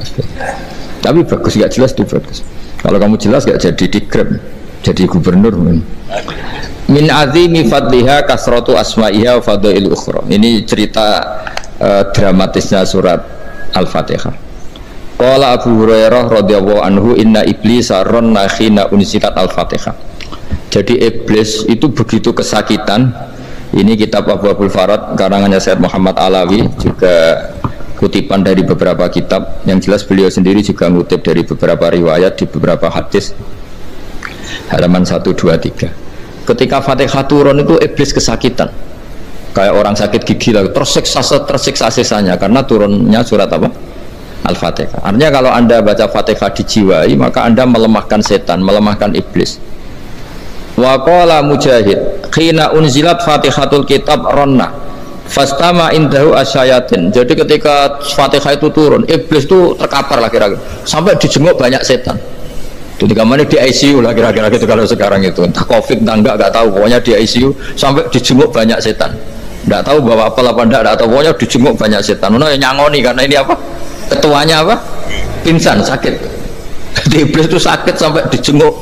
Tapi bagus, gak jelas tuh bagus. Kalau kamu jelas gak jadi dikrem, jadi gubernur. Min azimi fadliha kasratu asma'iha wa fadail ukhra. Ini cerita dramatisnya surat Al-Fatihah. Qala Abu Hurairah radhiyallahu anhu inna iblisa ranna khina unzilat Al-Fatihah. Jadi iblis itu begitu kesakitan. Ini kitab Abwaabul Farad karangannya Syekh Muhammad Alawi, juga kutipan dari beberapa kitab. Yang jelas beliau sendiri juga ngutip dari beberapa riwayat di beberapa hadis, halaman 1, 2, 3. Ketika Fatihah turun itu iblis kesakitan kayak orang sakit gigi lah, tersiksa sisanya karena turunnya surat apa? Al-Fatihah. Artinya kalau Anda baca Fatihah dijiwai, maka Anda melemahkan setan, melemahkan iblis. Wa qala Mujahid khina unzilat Fatihatul kitab ronna fastama indahu asyayatin. Jadi ketika Fatihah itu turun, iblis itu terkapar lah kira-kira, sampai dijenguk banyak setan. Jadi kemana di ICU lah kira-kira gitu kalau sekarang itu, entah COVID entah enggak tahu, pokoknya di ICU sampai dijenguk banyak setan. Enggak tahu bawa apa enggak tahu, pokoknya dijenguk banyak setan. Ono yang nyangoni karena ini apa? Ketuanya apa? Pingsan, sakit. Jadi iblis itu sakit sampai dijenguk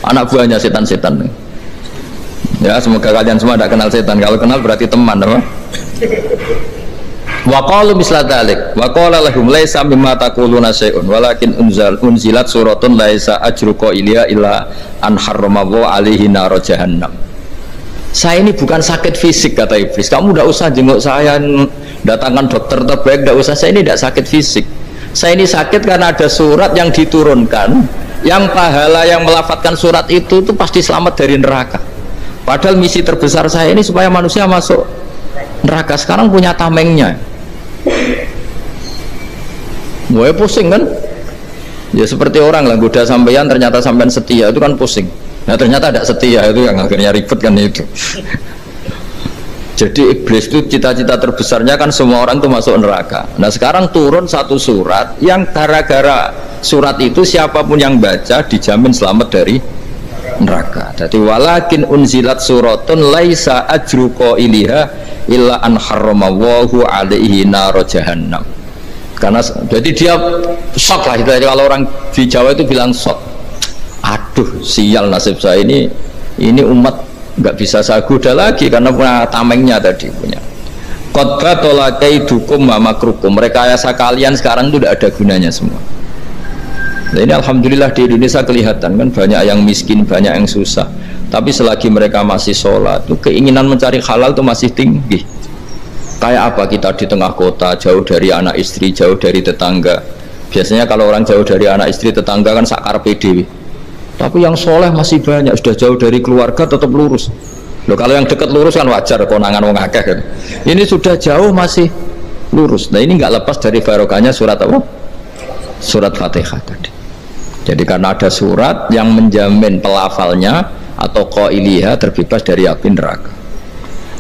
anak buahnya setan-setan. Ya, semoga kalian semua tidak kenal setan. Kalau kenal berarti teman, apa? Wa qalu misla dzalik wa qala lahum laisa mimma taquluna syai'un walakin unzilat suratun laisa ajruqa ilya illa an harramallahu alaihi nar jahannam. Saya ini bukan sakit fisik, kata iblis. Kamu tidak usah jenguk saya Datangkan dokter terbaik, tidak usah, saya ini tidak sakit fisik. Saya ini sakit karena ada surat yang diturunkan, yang pahala yang melafadzkan surat itu pasti selamat dari neraka. Padahal misi terbesar saya ini supaya manusia masuk neraka. Sekarang punya tamengnya. Mulai pusing kan? Ya seperti orang lah, goda sampean ternyata sampean setia, itu kan pusing. Nah ternyata tidak setia, itu yang akhirnya ribet kan itu. Jadi iblis itu cita-cita terbesarnya kan semua orang itu masuk neraka. Nah sekarang turun satu surat yang gara-gara surat itu siapapun yang baca dijamin selamat dari neraka. Jadi walakin unzilat suratun laisa ajru qailiha illa an harramallahu alaihi nar jahannam. Karena jadi dia shock lah itu, kalau orang di Jawa itu bilang shock. Aduh sial nasib saya ini umat nggak bisa saya goda lagi karena punya tamengnya tadi punya. Khotbah tolakai dukum makrukum, rekayasa kalian sekarang itu tidak ada gunanya semua. Nah ini alhamdulillah di Indonesia kelihatan kan banyak yang miskin, banyak yang susah. Tapi selagi mereka masih sholat, itu keinginan mencari halal itu masih tinggi. Kayak apa kita di tengah kota, jauh dari anak istri, jauh dari tetangga. Biasanya kalau orang jauh dari anak istri, tetangga kan sakar PDW. Tapi yang soleh masih banyak, sudah jauh dari keluarga tetap lurus. Loh kalau yang dekat lurus kan wajar, konangan wong akeh kan. Ini sudah jauh masih lurus. Nah ini nggak lepas dari barokahnya surat apa? Surat Fatihah tadi. Jadi karena ada surat yang menjamin pelafalnya atau qailiha terbebas dari api neraka.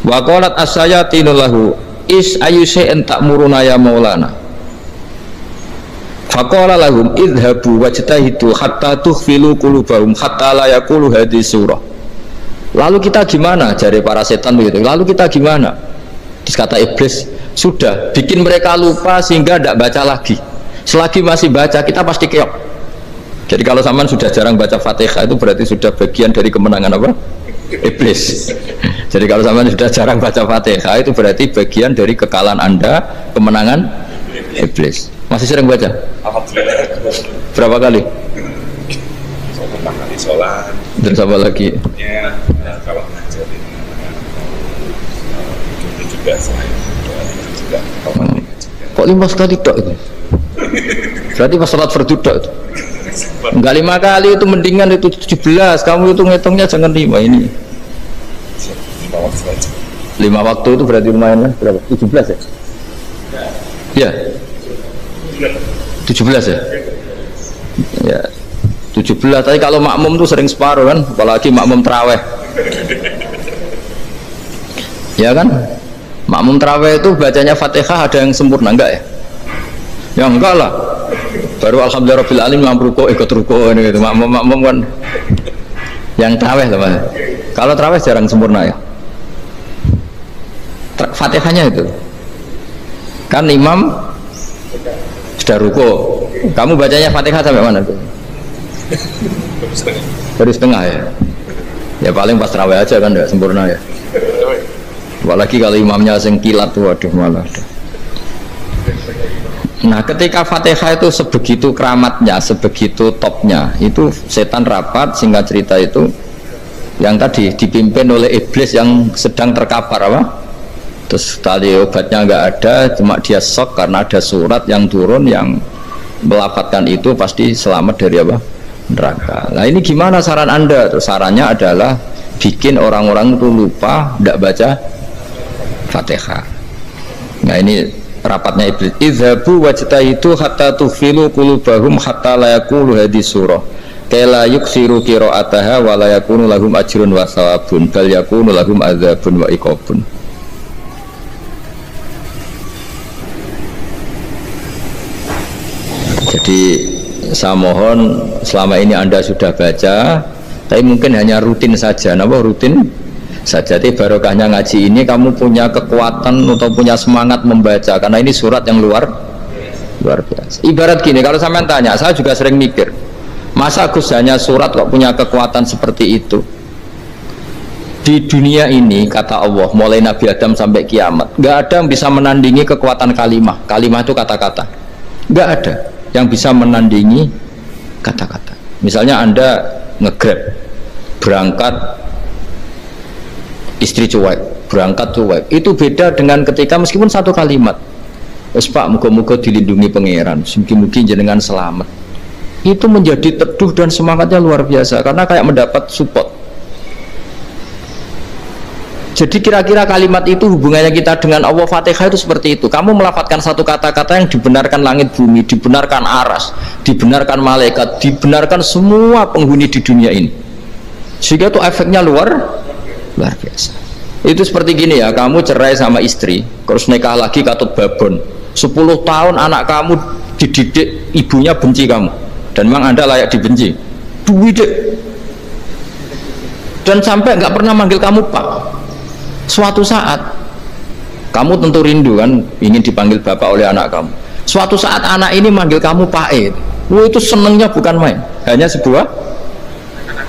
Wa qalat as-sayatinu lahu is ayyusa'in ta'muruna ya maulana. Faqala lahum idhabu wajtahidu hatta tukhfilu qulubahum hatta la yaqulu hadhihi surah. Lalu kita gimana, jari para setan begitu. Lalu kita gimana? Terus kata iblis, sudah bikin mereka lupa sehingga tidak baca lagi. Selagi masih baca kita pasti keok. Jadi kalau sampean sudah jarang baca Fatihah itu berarti sudah bagian dari kemenangan apa? Iblis. Jadi kalau sampean sudah jarang baca Fatihah itu berarti bagian dari kekalahan Anda, kemenangan iblis. Masih sering baca? Alhamdulillah. Berapa kali? Pertama kali sholat. Dan sama lagi? Ya, kalau ngajarin itu juga selain itu juga. Kok 5 kali tok itu? Berarti pas sholat fardu tok itu? Enggak 5 kali itu, mendingan itu 17. Kamu itu ngitungnya jangan 5 ini. 5 waktu aja. 5 waktu itu berarti lumayan lah. Berapa? 17 ya? Ya. 17 ya? Ya 17, tapi kalau makmum tuh sering separuh kan, apalagi makmum terawih. Ya kan? Makmum terawih itu bacanya Fatihah ada yang sempurna enggak ya? Ya enggak lah. Baru alhamdulillah rabbil alamin mampu ruko ikut ruko ini gitu. Makmum kan yang terawih lah Mas. Kalau terawih jarang sempurna ya. Fatihahnya itu. Kan imam sudah ruko, kamu bacanya Fatihah sampai mana tuh? Baru setengah ya. Ya paling pas terawih aja kan enggak sempurna ya. Apalagi kalau imamnya sing kilat tuh, waduh malah. Nah ketika Fatihah itu sebegitu keramatnya, sebegitu topnya, itu setan rapat, singkat cerita itu yang tadi dipimpin oleh iblis yang sedang terkapar apa? Terus tali obatnya nggak ada, cuma dia shock karena ada surat yang turun yang melafatkan itu pasti selamat dari apa? Neraka. Nah ini gimana saran Anda? Terus sarannya adalah bikin orang-orang itu lupa, tidak baca Fatihah. Nah ini rapatnya iblis. Idhabu wajtahidu hatta tufilu qulubahum hatta la yaqulu hadhihi surah. Kala yuksiru qira'ataha wa la yakunu lahum ajrun wa thawabun bal yakunu lahum adzabun wa iqabun. Jadi saya mohon selama ini Anda sudah baca, tapi mungkin hanya rutin saja. Napa rutin saja? Tapi barokahnya ngaji ini kamu punya kekuatan atau punya semangat membaca, karena ini surat yang luar biasa. Ibarat gini, kalau sampean tanya, saya juga sering mikir, masa Gus hanya surat kok punya kekuatan seperti itu? Di dunia ini kata Allah, mulai Nabi Adam sampai kiamat, nggak ada yang bisa menandingi kekuatan kalimah. Kalimah itu kata-kata, nggak ada yang bisa menandingi kata-kata. Misalnya Anda nge-grab berangkat, istri cuek, berangkat cuek. Itu beda dengan ketika meskipun satu kalimat, wes Pak, muga-muga dilindungi pangeran, mungkin jenengan selamat. Itu menjadi teduh dan semangatnya luar biasa karena kayak mendapat support. Jadi kira-kira kalimat itu hubungannya kita dengan Allah, Fatihah itu seperti itu. Kamu melafadzkan satu kata-kata yang dibenarkan langit bumi, dibenarkan aras, dibenarkan malaikat, dibenarkan semua penghuni di dunia ini. Sehingga itu efeknya luar biasa. Itu seperti gini ya, kamu cerai sama istri, terus nikah lagi katut babon. 10 tahun anak kamu dididik, ibunya benci kamu, dan memang Anda layak dibenci. Dan sampai nggak pernah manggil kamu Pak. Suatu saat kamu tentu rindu kan, ingin dipanggil bapak oleh anak kamu. Suatu saat anak ini manggil kamu Pak E. Itu senengnya bukan main, hanya sebuah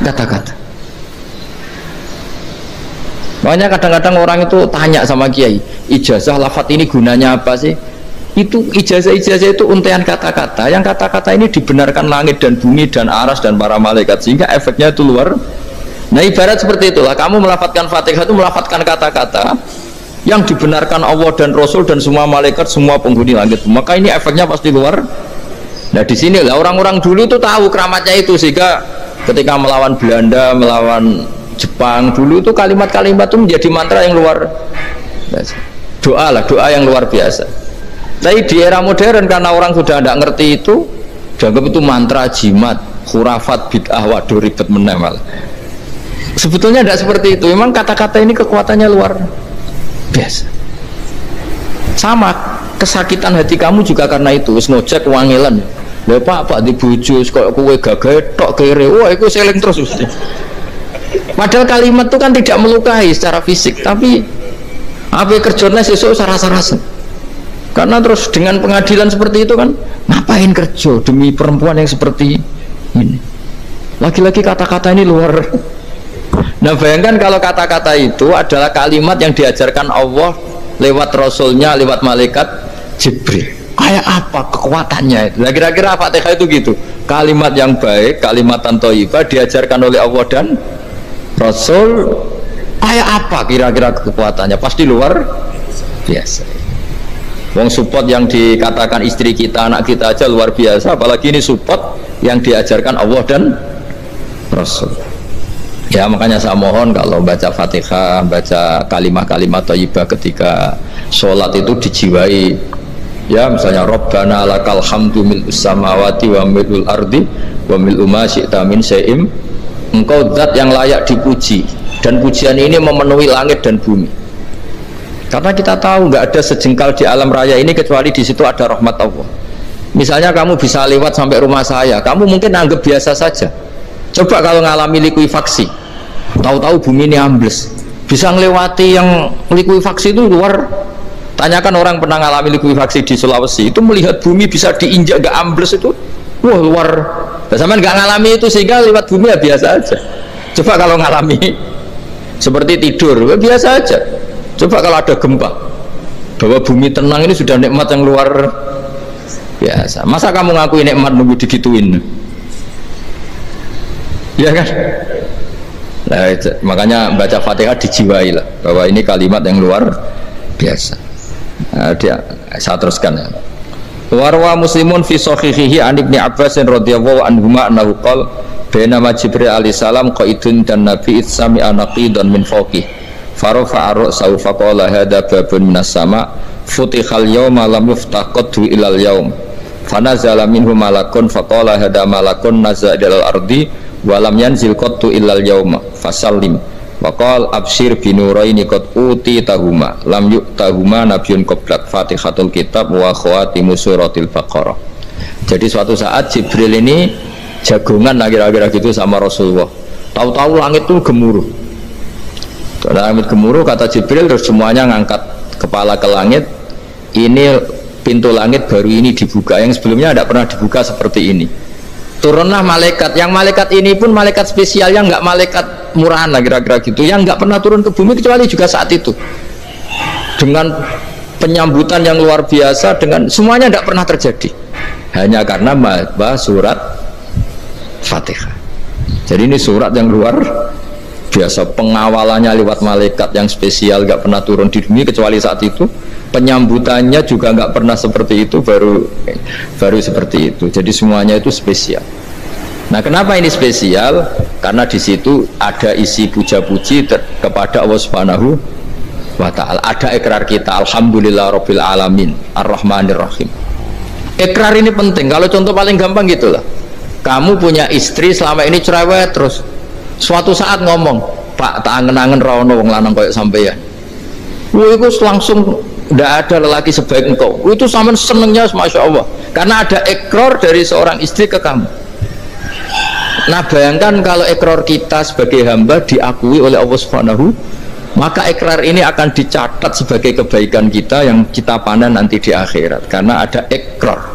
kata-kata. Makanya kadang-kadang orang itu tanya sama kiai, ijazah lafadz ini gunanya apa sih? Itu ijazah-ijazah itu untaian kata-kata, yang kata-kata ini dibenarkan langit dan bumi dan aras dan para malaikat, sehingga efeknya itu luar. Nah ibarat seperti itulah, kamu melafadzkan Fatihah itu melafadzkan kata-kata yang dibenarkan Allah dan Rasul dan semua malaikat, semua penghuni langit, maka ini efeknya pasti luar. Nah di sini lah orang-orang dulu itu tahu keramatnya itu, sehingga ketika melawan Belanda, melawan Jepang dulu itu kalimat-kalimat itu menjadi mantra yang luar biasa. Doa lah, doa yang luar biasa. Tapi di era modern karena orang sudah tidak ngerti itu, dianggap itu mantra, jimat, khurafat, bid'ah, waduh ribet menemal. Sebetulnya tidak seperti itu. Memang kata-kata ini kekuatannya luar biasa. Sama kesakitan hati kamu juga karena itu. Ngojek wangilan. Lha Pak dibujo kok kowe gagahe tok kere. Wah, iku seling terus mesti. Padahal kalimat itu kan tidak melukai secara fisik, tapi apa kerjanya sesuk sarasa-rasa. Karena terus dengan pengadilan seperti itu kan, ngapain kerja demi perempuan yang seperti ini? Lagi-lagi kata-kata ini luar. Nah bayangkan kalau kata-kata itu adalah kalimat yang diajarkan Allah lewat Rasulnya, lewat malaikat Jibril. Kayak apa kekuatannya itu? Nah kira-kira Fatihah itu gitu. Kalimat yang baik, kalimatan thayyibah diajarkan oleh Allah dan Rasul. Kayak apa kira-kira kekuatannya? Pasti luar biasa. Wong support yang dikatakan istri kita, anak kita aja luar biasa, apalagi ini support yang diajarkan Allah dan Rasul. Ya makanya saya mohon kalau baca Fatihah, baca kalimat-kalimat thayyibah ketika sholat itu dijiwai. Ya misalnya Rabbana lakal hamdu mil'us samawati wa mil'ul ardi wa mil'u ma syi'ta min syai'im. Engkau zat yang layak dipuji, dan pujian ini memenuhi langit dan bumi. Karena kita tahu nggak ada sejengkal di alam raya ini kecuali di situ ada rahmat Allah. Misalnya kamu bisa lewat sampai rumah saya, kamu mungkin anggap biasa saja. Coba kalau ngalami likuifaksi, tahu-tahu bumi ini ambles, bisa ngelewati yang likuifaksi itu luar. Tanyakan orang pernah ngalami likuifaksi di Sulawesi, itu melihat bumi bisa diinjak gak ambles itu, wah luar. Sama nggak ngalami itu sehingga lewat bumi ya biasa aja. Coba kalau ngalami seperti tidur, ya biasa aja. Coba kalau ada gempa, bahwa bumi tenang ini sudah nikmat yang luar biasa. Masa kamu ngakui nikmat nunggu digituin? Ya kan? Nah, makanya baca Fatihah dijiwai lah bahwa ini kalimat yang luar biasa. Nah, saya teruskan ya. Warwa Muslimun fi sahihihi an Ibnu Abbas radhiyallahu anhuma annahu qala bainama Jibril alaihi salam qaidun dan Nabi sami anaqidan min fawqih farafa ra'sahu faqala hadza babun minas sama futihal yawma lam yuftaqadu ilal yaum fanazala minhu malakun faqala hadza malakun nazala ilal ardi walam yanzil qattu illal yauma fasallim waqal abshir binuraini qad uti tahuma lam yu'tahuma nabiyyun qablak Fatihatul kitab wa khawatimu suratil baqarah. Jadi suatu saat Jibril ini jagongan kira-kira gitu sama Rasulullah, tahu-tahu langit itu gemuruh. Langit gemuruh kata Jibril, terus semuanya ngangkat kepala ke langit. Ini pintu langit baru ini dibuka, yang sebelumnya tidak pernah dibuka seperti ini. Turunlah malaikat, yang malaikat ini pun malaikat spesial, yang nggak malaikat murahan lah kira-kira gitu, yang nggak pernah turun ke bumi kecuali juga saat itu, dengan penyambutan yang luar biasa, dengan semuanya tidak pernah terjadi, hanya karena surat Fatihah. Jadi ini surat yang luar biasa pengawalannya lewat malaikat yang spesial, nggak pernah turun di dunia kecuali saat itu, penyambutannya juga nggak pernah seperti itu, baru seperti itu. Jadi semuanya itu spesial. Nah, kenapa ini spesial? Karena di situ ada isi puja-puji kepada Allah Subhanahu wa ta'ala. Ada ikrar kita, alhamdulillah rabbil alamin ar-rahmanir rahim. Ikrar ini penting. Kalau contoh paling gampang gitulah, kamu punya istri selama ini cerewet terus, suatu saat ngomong, Pak, tak angen-angen rawono wong lanang kayak sampeyan. Itu langsung tidak ada lelaki sebaik engkau. Itu sampean senengnya masya Allah, karena ada ikrar dari seorang istri ke kamu. Nah, bayangkan kalau ikrar kita sebagai hamba diakui oleh Allah Subhanahu, maka ikrar ini akan dicatat sebagai kebaikan kita yang kita panen nanti di akhirat, karena ada ikrar.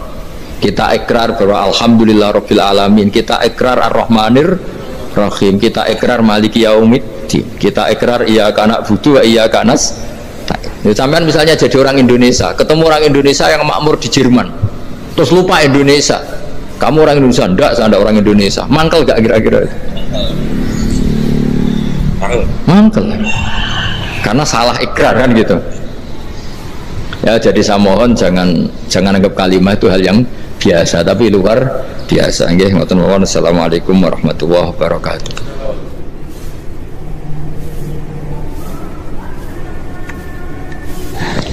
Kita ikrar bahwa alhamdulillah rabbil alamin, kita ikrar ar-rahmanir rahim, kita ikrar maliki yaumiddin, kita ikrar iyyaka na'budu wa iyyaka nasta'in. Sampean misalnya jadi orang Indonesia, ketemu orang Indonesia yang makmur di Jerman, terus lupa Indonesia. Kamu orang Indonesia? Enggak, saya enggak orang Indonesia. Mangkel gak kira-kira? Mangkel. Karena salah ikrar kan gitu. Ya, jadi saya mohon jangan anggap kalimat itu hal yang biasa, tapi luar biasa. Nggih, ngoten mawon. Assalamualaikum warahmatullahi wabarakatuh.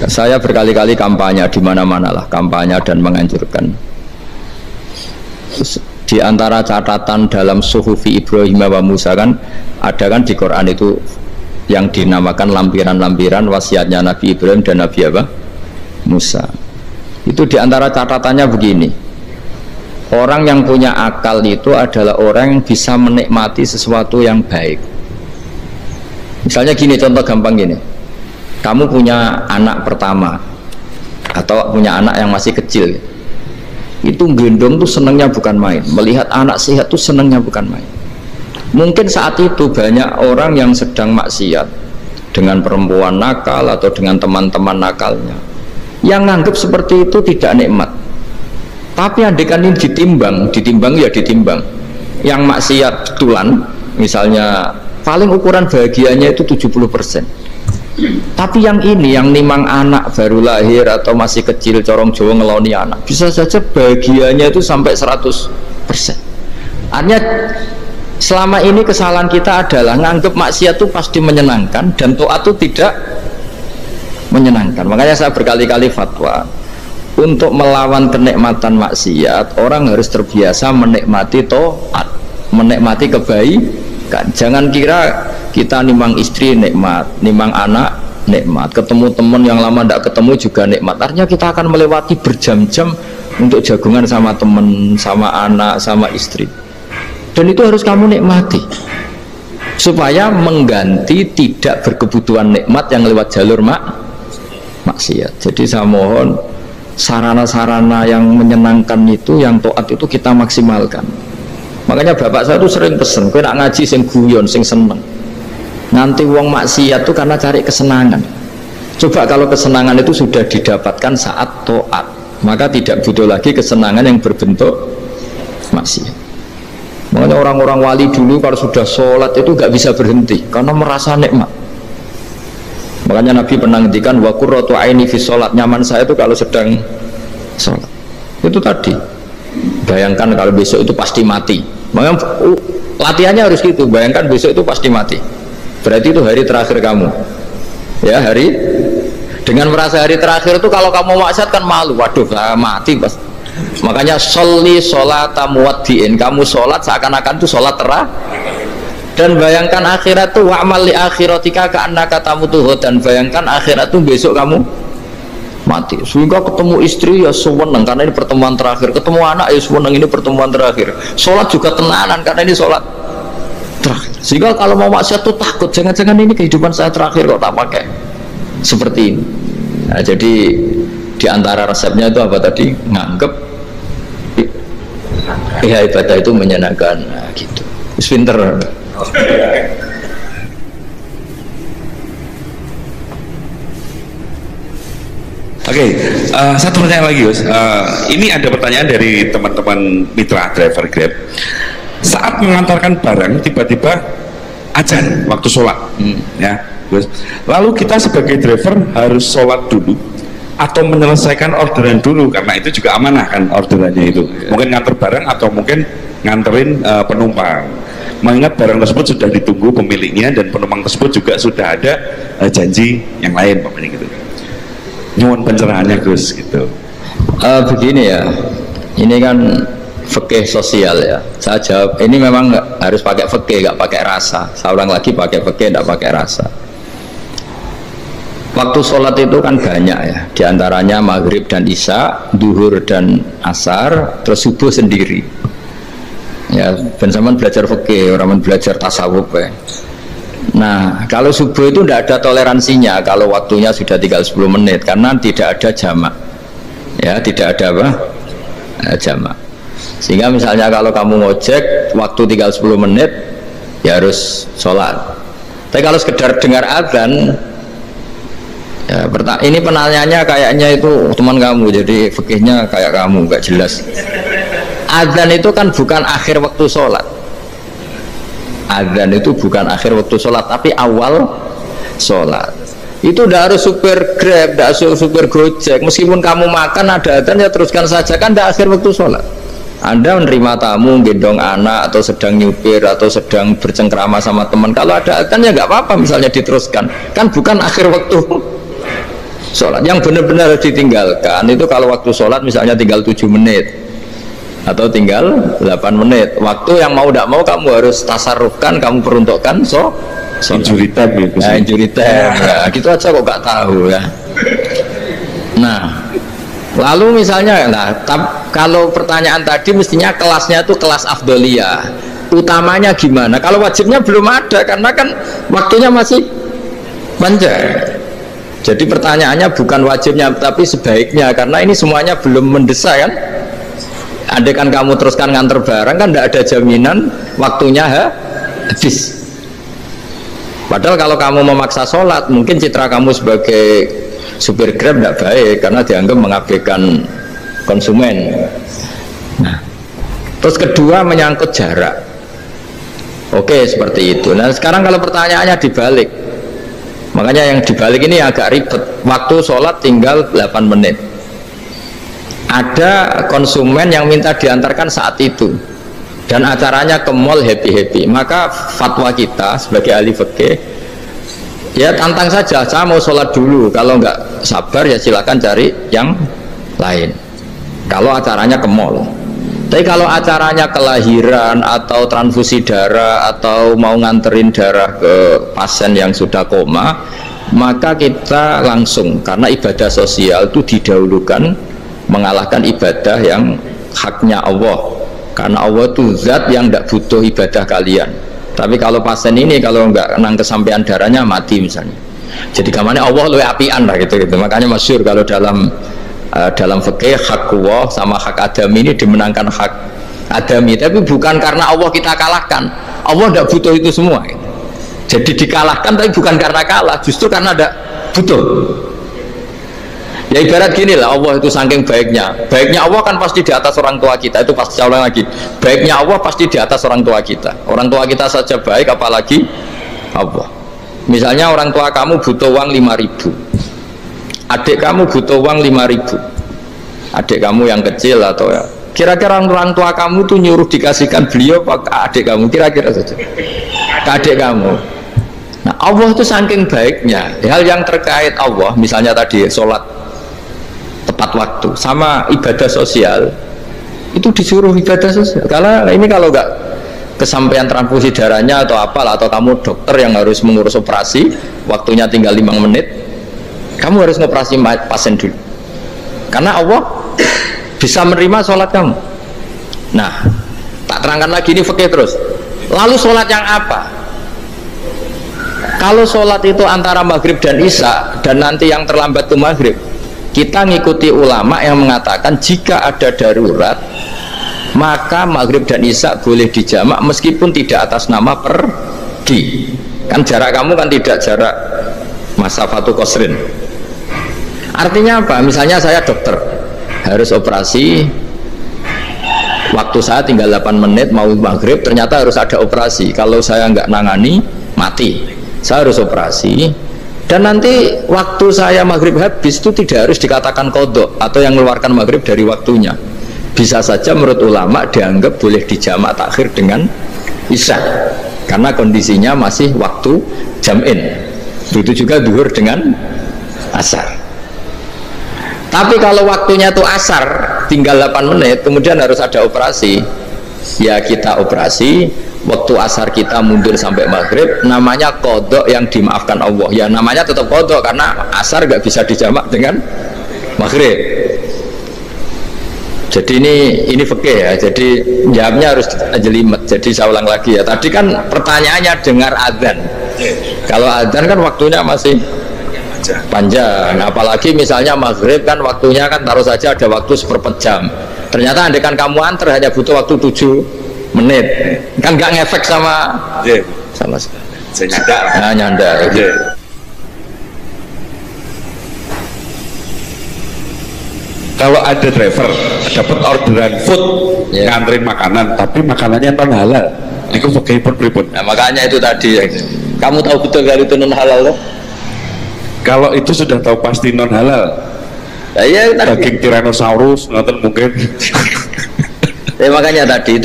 Saya berkali-kali kampanye di mana-mana lah, kampanye dan menganjurkan. Di antara catatan dalam Suhufi Ibrahim wa Musa kan ada kan di Quran itu yang dinamakan lampiran-lampiran wasiatnya Nabi Ibrahim dan Nabi apa? Musa. Itu di antara catatannya begini. Orang yang punya akal itu adalah orang yang bisa menikmati sesuatu yang baik. Misalnya gini, contoh gampang gini. Kamu punya anak pertama atau punya anak yang masih kecil, itu gendong tuh senangnya bukan main, melihat anak sehat tuh senangnya bukan main. Mungkin saat itu banyak orang yang sedang maksiat dengan perempuan nakal atau dengan teman-teman nakalnya, yang nganggap seperti itu tidak nikmat. Tapi andaikan ini ditimbang ya ditimbang. Yang maksiat betulan, misalnya paling ukuran bahagianya itu 70%. Tapi yang ini, yang nimang anak baru lahir atau masih kecil, corong Jawa ngeloni anak, bisa saja bahagianya itu sampai 100%. Artinya selama ini kesalahan kita adalah nganggap maksiat itu pasti menyenangkan dan taat itu tidak menyenangkan. Makanya saya berkali-kali fatwa, untuk melawan kenikmatan maksiat, orang harus terbiasa menikmati taat, menikmati kebaikan. Jangan kira kita nimang istri nikmat, nimang anak nikmat, ketemu teman yang lama tidak ketemu juga nikmat. Artinya kita akan melewati berjam-jam untuk jagungan sama teman, sama anak, sama istri. Dan itu harus kamu nikmati supaya mengganti tidak berkebutuhan nikmat yang lewat jalur maksiat. Jadi saya mohon sarana-sarana yang menyenangkan itu, yang taat itu kita maksimalkan. Makanya bapak saya tuh sering pesen, kowe nak ngaji sing guyon, sing seneng. Nanti wong maksiat tuh karena cari kesenangan. Coba kalau kesenangan itu sudah didapatkan saat taat, maka tidak butuh lagi kesenangan yang berbentuk maksiat. Makanya orang-orang wali dulu kalau sudah sholat itu gak bisa berhenti karena merasa nikmat. Makanya Nabi pernah ngendikan wa qurratu aini fi sholat, nyaman saya itu kalau sedang sholat. Itu tadi. Bayangkan kalau besok itu pasti mati. Makanya latihannya harus gitu. Bayangkan besok itu pasti mati. Berarti itu hari terakhir kamu. Ya, hari dengan merasa hari terakhir itu kalau kamu maksiat kan malu. Waduh, saya mati pas. Makanya sholli sholata muwaddiin. Kamu sholat seakan-akan itu sholat terakhir. Dan bayangkan akhirat itu wa'mal li akhiratika ka'annaka tamutu, dan bayangkan akhirat itu besok kamu mati. Sehingga ketemu istri ya seneng karena ini pertemuan terakhir, ketemu anak ya seneng ini pertemuan terakhir, sholat juga tenanan karena ini sholat terakhir. Sehingga kalau mau maksiat tuh takut, jangan-jangan ini kehidupan saya terakhir kok tak pakai seperti ini. Nah, jadi diantara resepnya itu apa tadi? Nganggep ya ibadah itu menyenangkan. Nah, gitu. Pinter. Oke, satu pertanyaan lagi, Gus. Ini ada pertanyaan dari teman-teman mitra driver Grab. Saat mengantarkan barang, tiba-tiba azan waktu sholat, ya. Terus, lalu kita sebagai driver harus sholat dulu atau menyelesaikan orderan dulu, karena itu juga amanah kan orderannya itu. Mungkin nganter barang atau mungkin nganterin penumpang. Mengingat barang tersebut sudah ditunggu pemiliknya dan penumpang tersebut juga sudah ada janji yang lain, pokoknya gitu. Nyuwun pencerahannya Gus gitu. Begini ya, ini kan fikih sosial ya. Saya jawab, ini memang harus pakai fikih, nggak pakai rasa. Saya ulang lagi, pakai fikih, nggak pakai rasa. Waktu sholat itu kan banyak ya, diantaranya maghrib dan isya, duhur dan asar, terus subuh sendiri. Ya, ben sampean belajar fikih, orang belajar tasawuf ya. Nah, kalau subuh itu tidak ada toleransinya kalau waktunya sudah tinggal 10 menit, karena tidak ada jamak. Ya, tidak ada apa? Jamak. Sehingga misalnya kalau kamu ngojek, waktu tinggal 10 menit, ya harus sholat. Tapi kalau sekedar dengar azan, ya, ini penanyanya kayaknya itu teman kamu, jadi fikihnya kayak kamu, gak jelas. Azan itu kan bukan akhir waktu sholat. Azan itu bukan akhir waktu sholat, tapi awal sholat. Itu tidak harus supir Grab, tidak harus supir Gojek. Meskipun kamu makan ada azan, ya teruskan saja, kan tidak akhir waktu sholat. Anda menerima tamu, gendong anak, atau sedang nyupir, atau sedang bercengkrama sama teman, kalau ada azan ya nggak apa-apa, misalnya diteruskan. Kan bukan akhir waktu sholat. Yang benar-benar ditinggalkan itu kalau waktu sholat misalnya tinggal 7 menit atau tinggal 8 menit, waktu yang mau tidak mau kamu harus tasarrufkan, kamu peruntukkan injury time ya, nah, injury time ya, gitu aja kok gak tahu ya. Nah, lalu misalnya, kalau pertanyaan tadi mestinya kelasnya itu kelas afdoliyah, utamanya gimana? Kalau wajibnya belum ada, karena kan waktunya masih panjang. Jadi pertanyaannya bukan wajibnya, tapi sebaiknya, karena ini semuanya belum mendesak kan. Andai kan kamu teruskan nganter barang, kan tidak ada jaminan waktunya habis. Padahal kalau kamu memaksa sholat, mungkin citra kamu sebagai supir Grab tidak baik, karena dianggap mengabaikan konsumen. Nah, terus kedua menyangkut jarak. Oke, seperti itu. Nah, sekarang kalau pertanyaannya dibalik, makanya yang dibalik ini agak ribet. Waktu sholat tinggal 8 menit. Ada konsumen yang minta diantarkan saat itu, dan acaranya ke mall happy-happy. Maka fatwa kita sebagai ahli fikih, ya tantang saja, saya mau sholat dulu. Kalau nggak sabar ya silakan cari yang lain. Kalau acaranya ke mall. Tapi kalau acaranya kelahiran atau transfusi darah atau mau nganterin darah ke pasien yang sudah koma, maka kita langsung, karena ibadah sosial itu didahulukan mengalahkan ibadah yang haknya Allah, karena Allah itu zat yang tidak butuh ibadah kalian. Tapi kalau pasien ini kalau nggak nang kesampaian darahnya mati misalnya, jadi kamarnya Allah lebih apian lah gitu. Makanya masyhur kalau dalam fikih hak Allah sama hak adami ini dimenangkan hak adami, tapi bukan karena Allah kita kalahkan. Allah tidak butuh itu semua gitu. Jadi dikalahkan tapi bukan karena kalah, justru karena tidak butuh. Ya ibarat gini lah, Allah itu saking baiknya Allah kan pasti di atas orang tua kita. Itu pasti, saya ulang lagi, baiknya Allah pasti di atas orang tua kita. Orang tua kita saja baik, apalagi Allah. Misalnya orang tua kamu butuh uang 5.000, adik kamu butuh uang 5.000, adik kamu yang kecil atau ya, kira-kira orang tua kamu tuh nyuruh dikasihkan beliau apa ke adik kamu, kira-kira saja ke adik kamu. Nah, Allah itu saking baiknya, hal yang terkait Allah, misalnya tadi sholat tepat waktu sama ibadah sosial, itu disuruh ibadah sosial. Karena ini kalau nggak kesampaian transfusi darahnya atau apalah, atau kamu dokter yang harus mengurus operasi, waktunya tinggal 5 menit, kamu harus ngoperasi pasien dulu, karena Allah bisa menerima sholat kamu. Nah, tak terangkan lagi, ini fikih terus. Lalu sholat yang apa? Kalau sholat itu antara maghrib dan isya, dan nanti yang terlambat ke maghrib, kita ngikuti ulama yang mengatakan jika ada darurat, maka maghrib dan isya boleh dijamak meskipun tidak atas nama pergi. Kan jarak kamu kan tidak jarak masafatu qasrin. Artinya apa? Misalnya saya dokter, harus operasi, waktu saya tinggal 8 menit mau maghrib, ternyata harus ada operasi. Kalau saya nggak nangani, mati, saya harus operasi, dan nanti waktu saya maghrib habis itu tidak harus dikatakan qadha atau yang mengeluarkan maghrib dari waktunya. Bisa saja menurut ulama dianggap boleh dijamak takhir dengan isya karena kondisinya masih waktu jam'in. Itu juga zuhur dengan asar. Tapi kalau waktunya itu asar tinggal 8 menit kemudian harus ada operasi, ya kita operasi, waktu asar kita mundur sampai maghrib, namanya qadha yang dimaafkan Allah. Ya namanya tetap qadha karena asar nggak bisa dijamak dengan maghrib. Jadi ini fikih ya, jadi jawabnya harus jelimet. Jadi saya ulang lagi ya, tadi kan pertanyaannya dengar adzan. Kalau adzan kan waktunya masih panjang, apalagi misalnya maghrib kan waktunya kan taruh saja ada waktu seperempat jam. Ternyata andekan kamu antar hanya butuh waktu 7 menit, kan nggak ngefek sama saya nyandar. Nah, nyandar. Kalau ada driver dapat orderan food nganterin makanan tapi makanannya non halal, itu pakai pripun. Nah, makanya itu tadi kamu tahu betul kalau itu non halal loh. Kalau itu sudah tahu pasti non halal, ya, daging Tyrannosaurus nonton mungkin. Ya, makanya tadi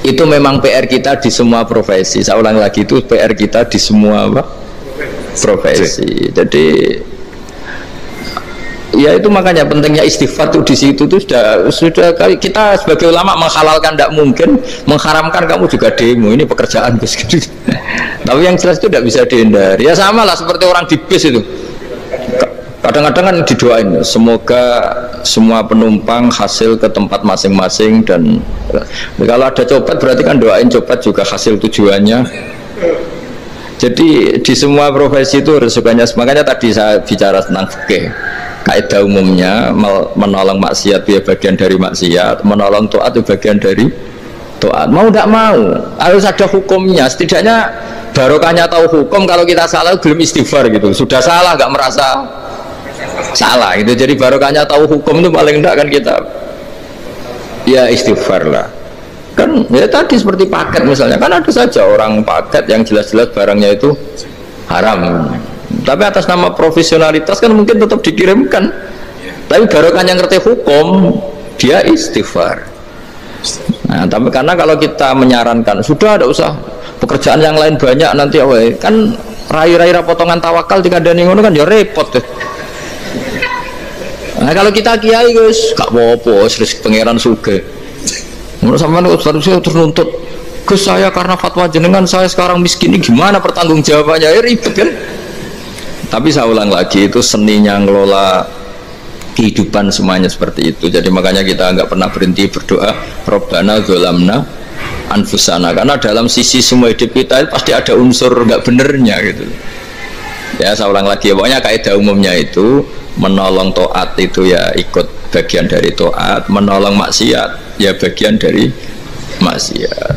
itu memang PR kita di semua profesi. Saya ulang lagi, itu PR kita di semua profesi. Jadi ya itu makanya pentingnya istighfar tuh di situ tuh sudah kita sebagai ulama menghalalkan tidak mungkin, mengharamkan kamu juga demo, ini pekerjaan bis gitu. Tapi yang jelas itu tidak bisa dihindari. Ya sama lah seperti orang di bis itu. Kadang-kadang kan didoain semoga semua penumpang hasil ke tempat masing-masing, dan kalau ada copet berarti kan doain copet juga hasil tujuannya. Jadi di semua profesi itu resikonya. Makanya tadi saya bicara tentang fikih. Kaidah umumnya menolong maksiat itu bagian dari maksiat, menolong taat itu bagian dari taat. Mau tidak mau harus ada hukumnya. Setidaknya barokahnya tahu hukum. Kalau kita salah belum istighfar gitu, sudah salah nggak merasa salah gitu. Jadi barokahnya tahu hukum itu paling tidak kan kita ya istighfar lah. Kan ya tadi seperti paket misalnya, kan ada saja orang paket yang jelas-jelas barangnya itu haram, tapi atas nama profesionalitas kan mungkin tetap dikirimkan. Tapi barokahnya ngerti hukum, dia istighfar. Nah, tapi karena kalau kita menyarankan sudah ada usah pekerjaan yang lain banyak nanti kan rai-rai potongan tawakal dikandani ngono kan ya repot deh. Nah, kalau kita kiai guys gak apa-apa, serius pangeran sugih. Menurut sampean Ustaz terus nuntut Gus, saya karena fatwa jenengan saya sekarang miskin, ini gimana pertanggungjawabannya? Ya ribet kan. Tapi saya ulang lagi, itu seninya ngelola kehidupan semuanya seperti itu. Jadi makanya kita nggak pernah berhenti berdoa Rabbana dzolamna anfusana, karena dalam sisi semua hidup kita pasti ada unsur nggak benernya gitu. Ya saya ulang lagi, pokoknya kaidah umumnya itu menolong taat itu ya ikut bagian dari taat, menolong maksiat ya bagian dari maksiat.